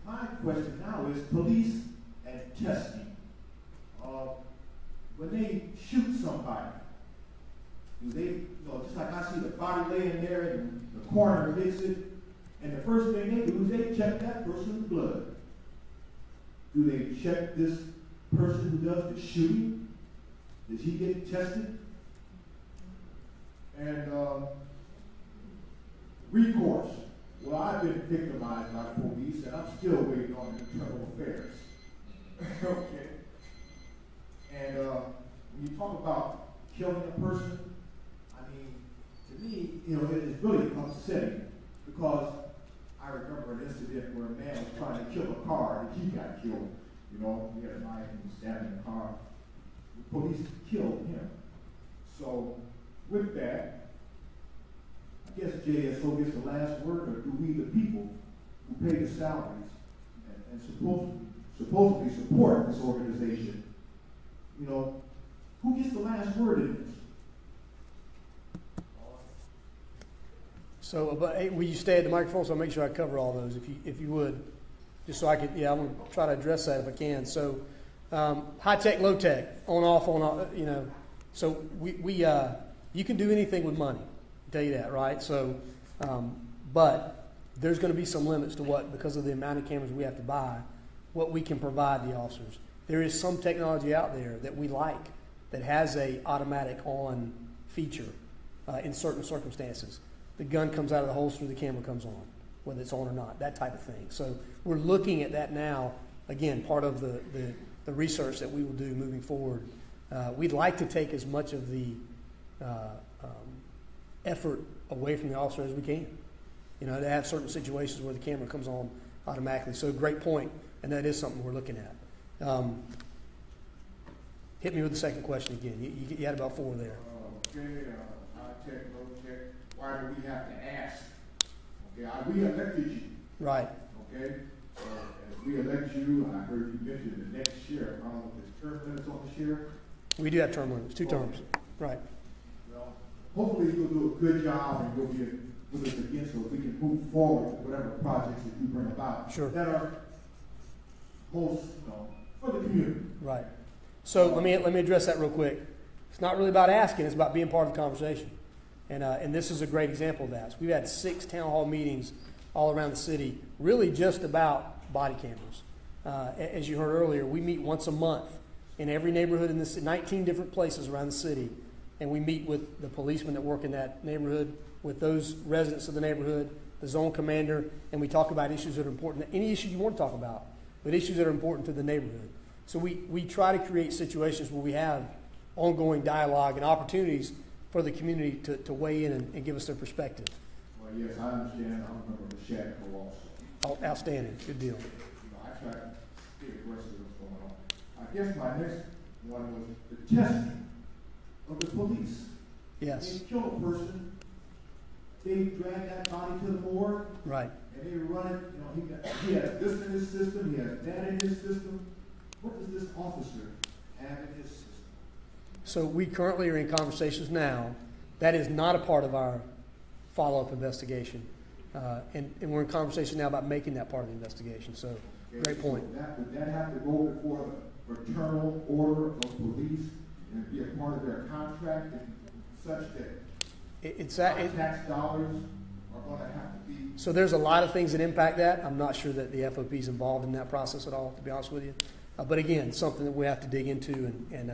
My question now is police and testing. When they shoot somebody, do they, just like I see the body laying there and the coroner gets it, and the first thing they do is they check that person's blood. Do they check this person who does the shooting? Does he get tested? And recourse. Well, I've been victimized by police, and I'm still waiting on internal affairs. Okay? And when you talk about killing a person, I mean, to me, it is really upsetting because I remember an incident where a man was trying to kill a car and he got killed. He had a knife and was stabbing the car. The police killed him. So, with that, I guess JSO gets the last word, or do we, the people who pay the salaries and supposedly support this organization, who gets the last word in this? So, but hey, will you stay at the microphone so I'll make sure I cover all those, if you would, just so I could, I'm going to try to address that if I can. So, high tech, low tech, on off, So you can do anything with money. I'll tell you that, right? So, but there's going to be some limits to what, because of the amount of cameras we have to buy, what we can provide the officers. There is some technology out there that we like that has a automatic on feature in certain circumstances. The gun comes out of the holster, the camera comes on, whether it's on or not, that type of thing. So we're looking at that now, again, part of the research that we will do moving forward. We'd like to take as much of the effort away from the officer as we can. To have certain situations where the camera comes on automatically. So great point, and that is something we're looking at. Hit me with the second question again. You had about 4 there. Okay, high tech, low tech. Why do we have to ask? Okay, we elected you. Right. Okay, so as we elect you, I heard you mention the next sheriff. I don't know if there's term limits on the sheriff. We do have term limits, 2 terms. Right. Well, hopefully you'll do a good job and you'll be with us again so we can move forward with whatever projects that you bring about. Sure. That are most, for the community. Right. So let me address that real quick. It's not really about asking; it's about being part of the conversation. And this is a great example of that. So we've had 6 town hall meetings all around the city, really just about body cameras. As you heard earlier, we meet once a month in every neighborhood in this 19 different places around the city, and we meet with the policemen that work in that neighborhood, with those residents of the neighborhood, the zone commander, and we talk about issues that are important. Any issue you want to talk about, but issues that are important to the neighborhood. So we try to create situations where we have ongoing dialogue and opportunities for the community to weigh in and give us their perspective. Well, yes, I understand. I remember the Shadow also. Oh, outstanding. Good deal. I try to stay abreast of what's going on. I guess my next one was the testing of the police. Yes. They kill a person, they drag that body to the morgue. Right. And they run it, he has this in his system, he has that in his system. What does this officer have in his system? So we currently are in conversations now. That is not a part of our follow-up investigation. And we're in conversation now about making that part of the investigation. So, great point. So would that have to go before the fraternal order of police and be a contracted such that It's tax dollars are going to have to be. So there's a lot of things that impact that. I'm not sure that the FOP is involved in that process at all, to be honest with you. But again, something that we have to dig into and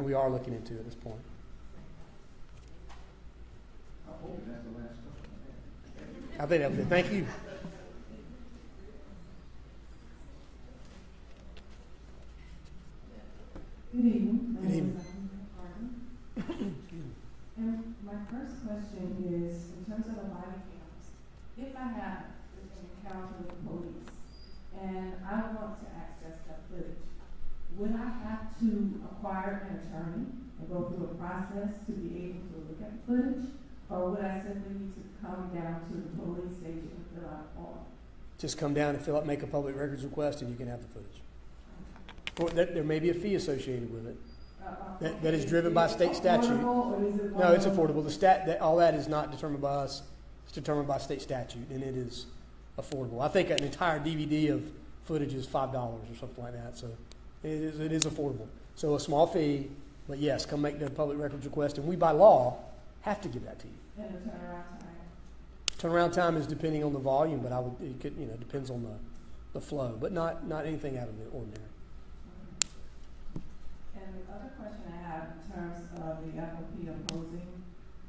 we are looking into at this point. I'm hoping that's the last question. I think that was it. Thank you. Good evening. Good evening. And my first question is, in terms of the body cams, if I have an encounter with the police and I want to access that footage, would I have to acquire an attorney and go through a process to be able to look at the footage? Or would I simply need to come down to the police station and fill out a form? Just come down and make a public records request and you can have the footage. There may be a fee associated with it. That is driven by state statute. No, it's affordable. All that is not determined by us. It's determined by state statute, and it is affordable. I think an entire DVD of footage is $5 or something like that. So it is affordable. So a small fee, but yes, come make the public records request, and we by law have to give that to you. And the turnaround time? Turnaround time is depending on the volume, but it could, depends on the flow, but not anything out of the ordinary. And the other question I have in terms of the FOP opposing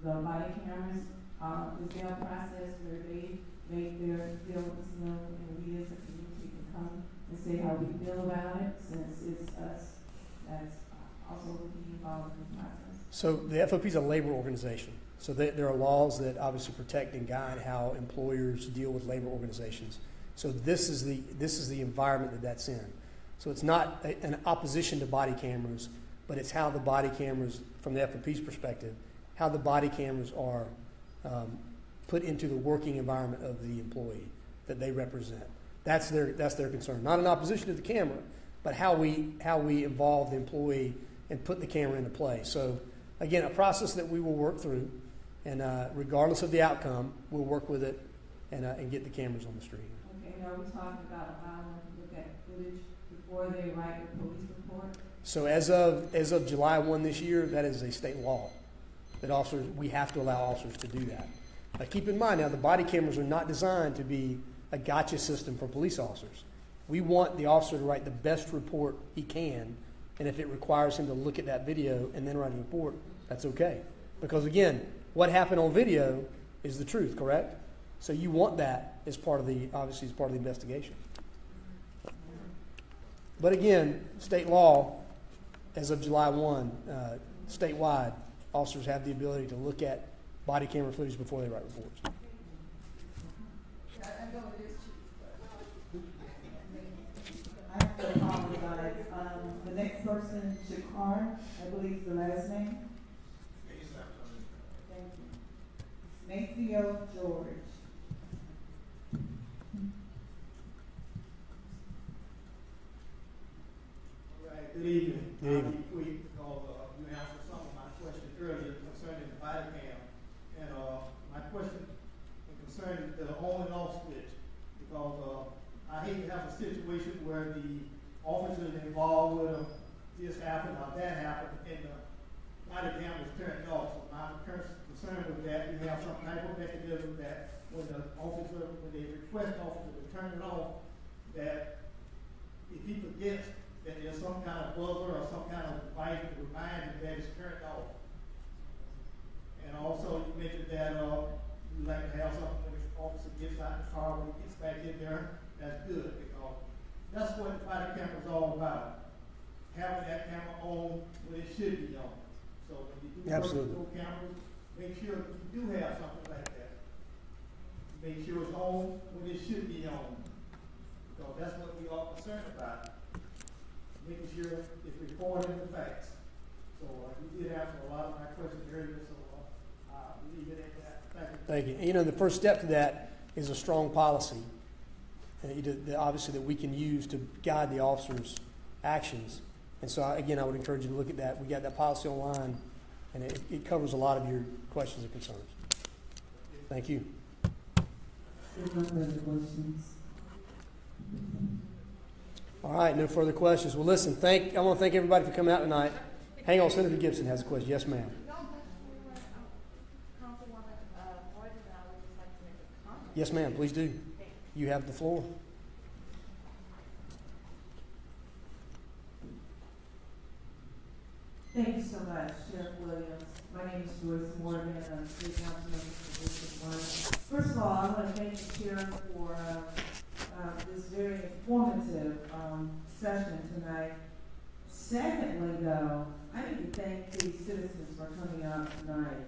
the body cameras, is there a process where they make their feelings known and we as a community can come and say how we feel about it, since it's us that's also looking involved in the process? So the FOP is a labor organization. So there are laws that obviously protect and guide how employers deal with labor organizations. So this is the environment that's in. So it's not an opposition to body cameras, but it's how the body cameras, from the FOP's perspective, how the body cameras are put into the working environment of the employee that they represent. That's their concern. Not an opposition to the camera, but how we involve the employee and put the camera into play. So again, a process that we will work through, and regardless of the outcome, we'll work with it and get the cameras on the street. Okay, now we're talking about allowing them to look at footage before they write the police report? So as of July 1 this year, that is a state law that we have to allow officers to do that. Now keep in mind now, the body cameras are not designed to be a gotcha system for police officers. We want the officer to write the best report he can, and if it requires him to look at that video and then write a report, that's okay. Because again, what happened on video is the truth, correct? So you want that as part of the investigation. But again, state law, as of July 1, statewide, officers have the ability to look at body camera footage before they write reports. I know it is cheap, I have to apologize. The next person, Shakar, I believe is the last name. Thank you. Maceo George. Good evening. Good evening. I'll be quick because you answered some of my questions earlier concerning the body cam. And my question concerning the on and off switch, because I hate to have a situation where the officers involved with this happened or that happened and the body cam was turned off. So my concern with that, we have some type of mechanism that when they request officer to turn it off, that if he forgets that there's some kind of buzzer or some kind of device to remind him that it's turned off. And also you mentioned that you like to have something when the officer gets out of the car, when he gets back in there, that's good, because that's what the body camera is all about. Having that camera on when it should be on. So when you do virtual cameras, make sure you do have something like that. Make sure it's on when it should be on. Because that's what we are concerned about. Making sure it's recording the facts. So you did answer a lot of my questions earlier, so I'll leave it at that. Thank you. Thank you. And, the first step to that is a strong policy, obviously, that we can use to guide the officers' actions. And so, again, I would encourage you to look at that. We got that policy online, and it covers a lot of your questions and concerns. Thank you. There's no further questions. All right, no further questions. Well, listen, I want to thank everybody for coming out tonight. Hang on, Senator Gibson has a question. Yes, ma'am. Yes, ma'am, please do. You have the floor. Thank you so much, Sheriff Williams. My name is Joyce Morgan, and I'm State Council Member for District 1. First of all, I want to thank the Sheriff for this very informative session tonight. Secondly, though, I need to thank the citizens for coming out tonight.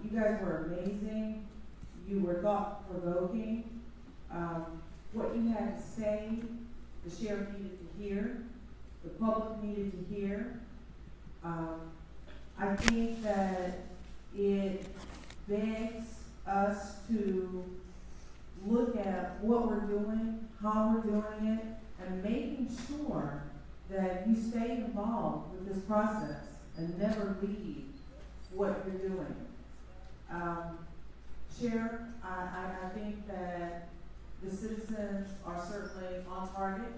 You guys were amazing. You were thought-provoking. What you had to say, the sheriff needed to hear, the public needed to hear. I think that it begs us to look at what we're doing, how we're doing it, and making sure that you stay involved with this process and never leave what you're doing. Sheriff, I think that the citizens are certainly on target,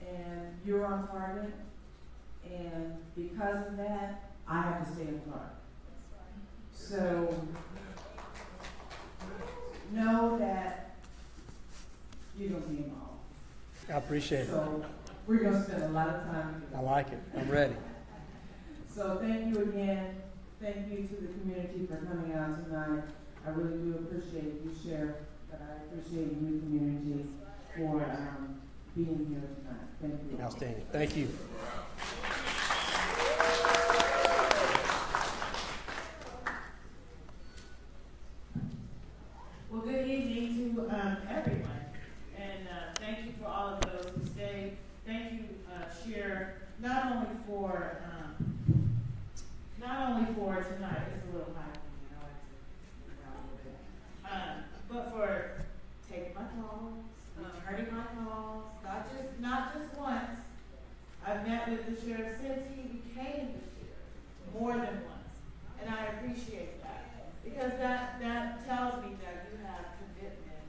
and you're on target, and because of that, I have to stay on target. So, know that you're going to be involved. I appreciate it. So, we're going to spend a lot of time together. I like it. I'm ready. So, thank you again. Thank you to the community for coming out tonight. I really do appreciate you, Sheriff, but I appreciate you, community, for being here tonight. Thank you. Outstanding. Thank you. Well, good evening to everyone, and thank you for all of those who stayed. Thank you, Sheriff, not only for tonight. It's a little high for me. I like to move out a little bit, but for taking my calls, returning my calls. Not just once. I've met with the sheriff since he became the sheriff, more than once, and I appreciate that. Because that tells me that you have commitment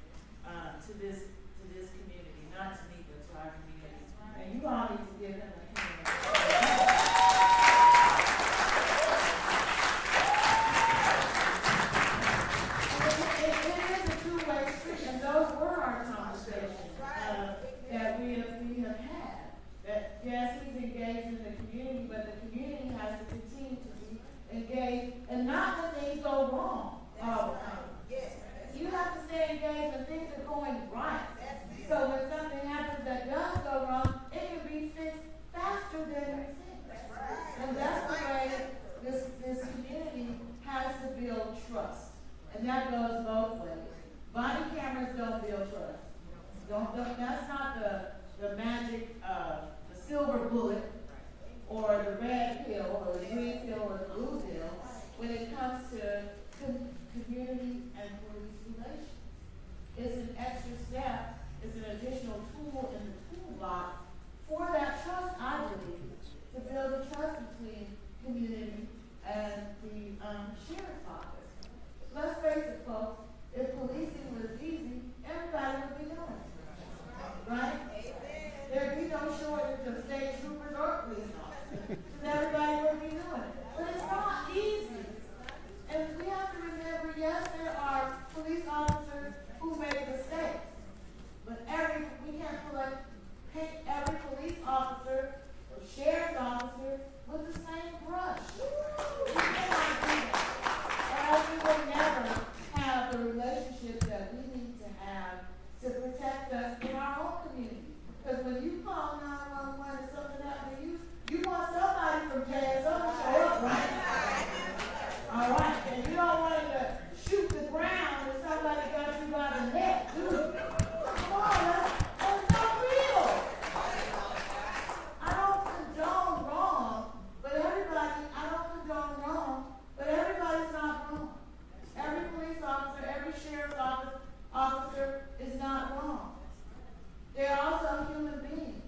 to this community, not to me, but to our community. And you all need to give him a hand. It is a two-way street, and those were our conversations that we have had. That yes, he's engaged in the community, but the community has to continue to be engaged, and not when things go wrong all the time. You have to stay engaged when things are going right. So when something happens that does go wrong, it can be fixed faster than we think. And that's the way this community has to build trust. And that goes both ways. Body cameras don't build trust. That's not the magic, the silver bullet, or the red pill, or the green pill, or the blue pill, when it comes to community and police relations. It's an extra step, it's an additional tool in the toolbox for that trust, I believe, to build a trust between community and the sheriff's office. Let's face it, folks, if policing was easy, everybody would be doing it, right? There'd be no shortage of state troopers or police officers, because everybody would be doing it. But it's not easy. And we have to remember, yes, there are police officers who make mistakes, but we can't paint every police officer or sheriff's officer with the same brush. We cannot do that, or else we will never have the relationship that we need to have to protect us in our own community. Because when you call 911 and something happens to you, you want somebody from JSO to show up, right? All right, and you don't want to shoot the ground if somebody got you by the neck, do you? Come on, that's not real. I don't condone wrong, but everybody's not wrong. Every police officer, every sheriff's officer is not wrong. They're also human beings,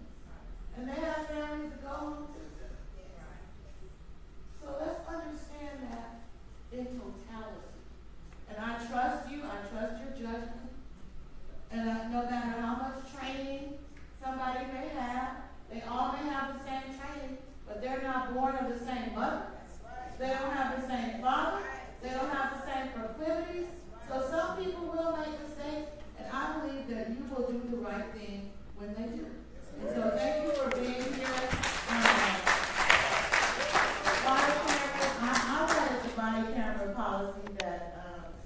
and they have families to go home to. So let's understand that in totality. And I trust you, I trust your judgment, and no matter how much training somebody may have, they all may have the same training, but they're not born of the same mother. They don't have the same father. They don't have the same proclivities. So some people will make mistakes, and I believe that you will do the right thing when they do. And so thank you for being here. Body camera, I read the body camera policy that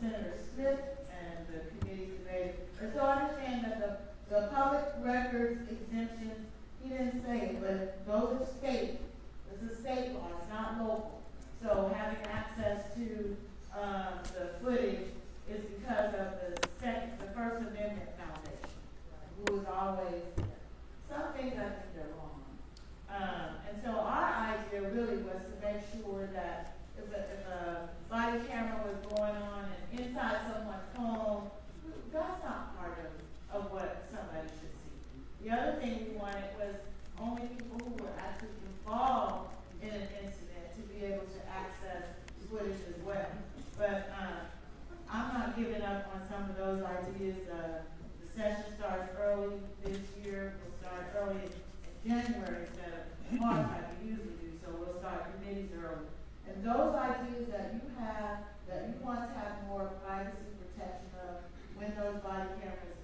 Senator Smith and the committee debated. And so I understand that the public records exemptions, he didn't say it, but those are state. It's a state law, it's not local. So having access to the footage is because of the First Amendment Foundation, who is always, some things I think they're wrong. And so our idea really was to make sure that if a body camera was going on and inside someone's home, that's not part of what somebody should see. The other thing we wanted was only people who were actually involved in an incident to be able to access footage as well. But I'm not giving up on some of those ideas. The session starts early this year. We'll start early in January instead of March like we usually do. So we'll start committees early. And those ideas that you have, that you want to have more privacy protection of when those body cameras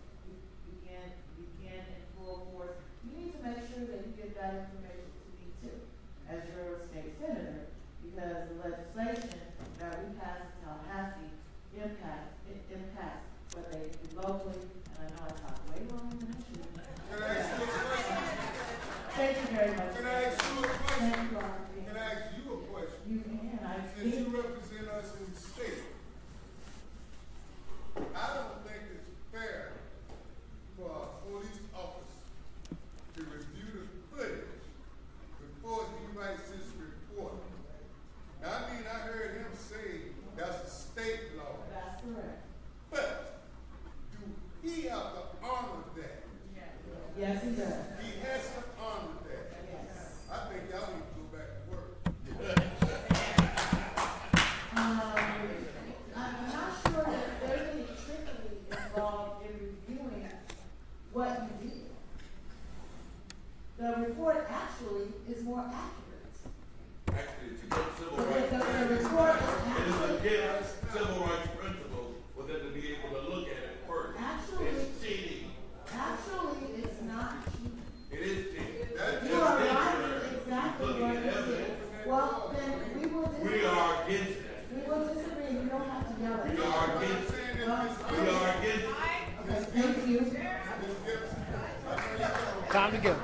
begin in full force, you need to make sure that you get that information to me too, as your state senator, because the legislation that we pass in Tallahassee impacts what they do locally, and I know I talk way longer than I should. Can I ask you a question? Thank you very much. Can I ask you a question? Thank you, R.P. Can I ask you a question? You can. Since you represent us in the state, I don't think it's fair for a police officer to review the footage before he writes his report. Now, I mean, I heard him say that's a state law. That's correct. But do he have to honor that? Yes, he does. He has to honor that. Yes. I think y'all need to go back to work. I'm not sure that there's any trickery involved in reviewing what you did. The report actually is more accurate. Actually, to get civil The rights, report is it is actually, against civil rights principles for them to be able to look at it first. It's cheating. actually, it's not cheating. It is cheating. You are right, exactly what it is. Well, then we will disagree. We are against it. We will disagree. You don't have to yell at me. We are against it. We are against it. Okay, thank you. Time to go.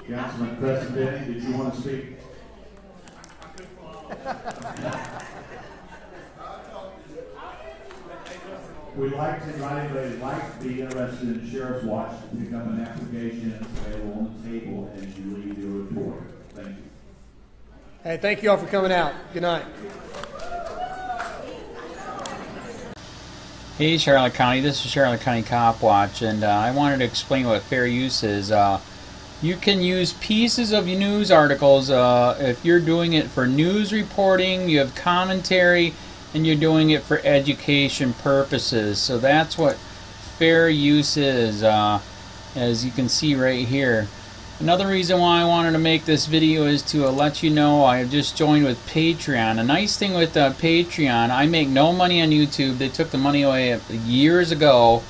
Councilman President, did you want to speak? We'd like to invite anybody who'd like to be interested in Sheriff's Watch to pick up an application that's available on the table as you leave your report. Thank you. Hey, thank you all for coming out. Good night. Hey, Charlotte County. This is Charlotte County COPWATCH, and I wanted to explain what fair use is. You can use pieces of news articles if you're doing it for news reporting, you have commentary, and you're doing it for education purposes. So that's what fair use is, as you can see right here. Another reason why I wanted to make this video is to let you know I have just joined with Patreon. A nice thing with Patreon, I make no money on YouTube. They took the money away years ago,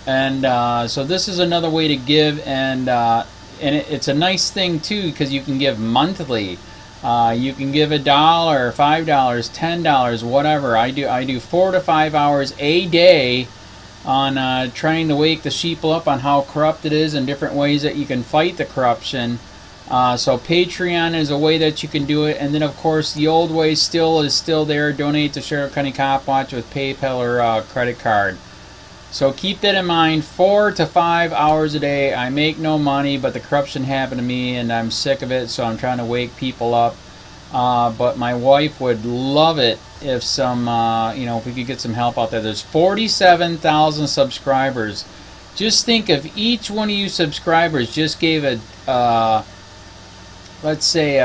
and so this is another way to give, and it's a nice thing too because you can give monthly. You can give $1, $5, $10, whatever. I do 4 to 5 hours a day on trying to wake the sheep up on how corrupt it is and different ways that you can fight the corruption. So Patreon is a way that you can do it, and then of course the old way is still there. Donate to Sheriff County COPWATCH with PayPal or credit card. So keep that in mind. 4 to 5 hours a day. I make no money, but the corruption happened to me, and I'm sick of it. So I'm trying to wake people up. But my wife would love it if if we could get some help out there. There's 47,000 subscribers. Just think if each one of you subscribers just gave let's say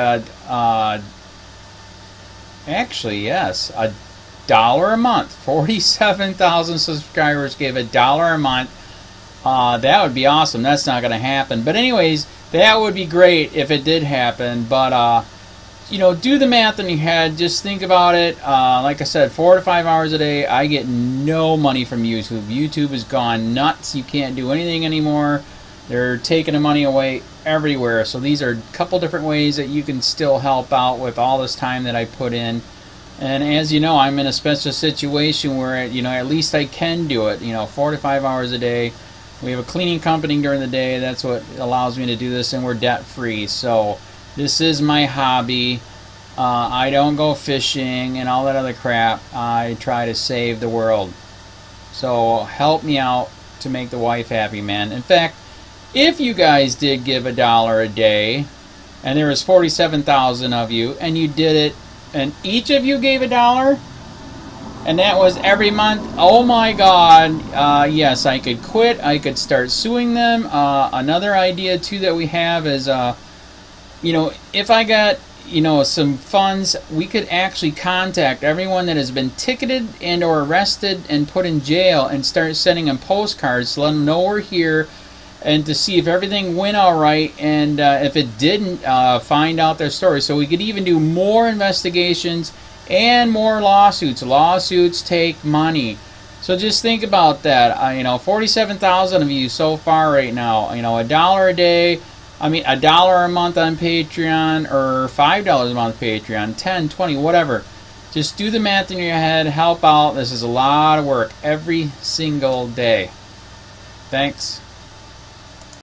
actually yes, $1 a month. 47,000 subscribers gave $1 a month. That would be awesome. That's not going to happen. But anyways, that would be great if it did happen. But you know, do the math in your head. Just think about it. Like I said, 4 to 5 hours a day. I get no money from YouTube. YouTube has gone nuts. You can't do anything anymore. They're taking the money away everywhere. So these are a couple different ways that you can still help out with all this time that I put in. And as you know, I'm in a special situation where, you know, at least I can do it. You know, 4 to 5 hours a day. We have a cleaning company during the day. That's what allows me to do this, and we're debt free. So this is my hobby. I don't go fishing and all that other crap. I try to save the world. So help me out to make the wife happy, man. In fact, if you guys did give $1 a day, and there was 47,000 of you, and you did it, and each of you gave $1, and that was every month, oh my God, yes, I could quit. I could start suing them. Another idea too that we have is, you know, if I got, you know, some funds, we could actually contact everyone that has been ticketed and or arrested and put in jail and start sending them postcards to let them know we're here, and to see if everything went all right, and if it didn't, find out their story. So we could even do more investigations and more lawsuits. Lawsuits take money. So just think about that. You know, 47,000 of you so far right now. You know, $1 a day. I mean, $1 a month on Patreon, or $5 a month Patreon, 10, 20, whatever. Just do the math in your head. Help out. This is a lot of work every single day. Thanks.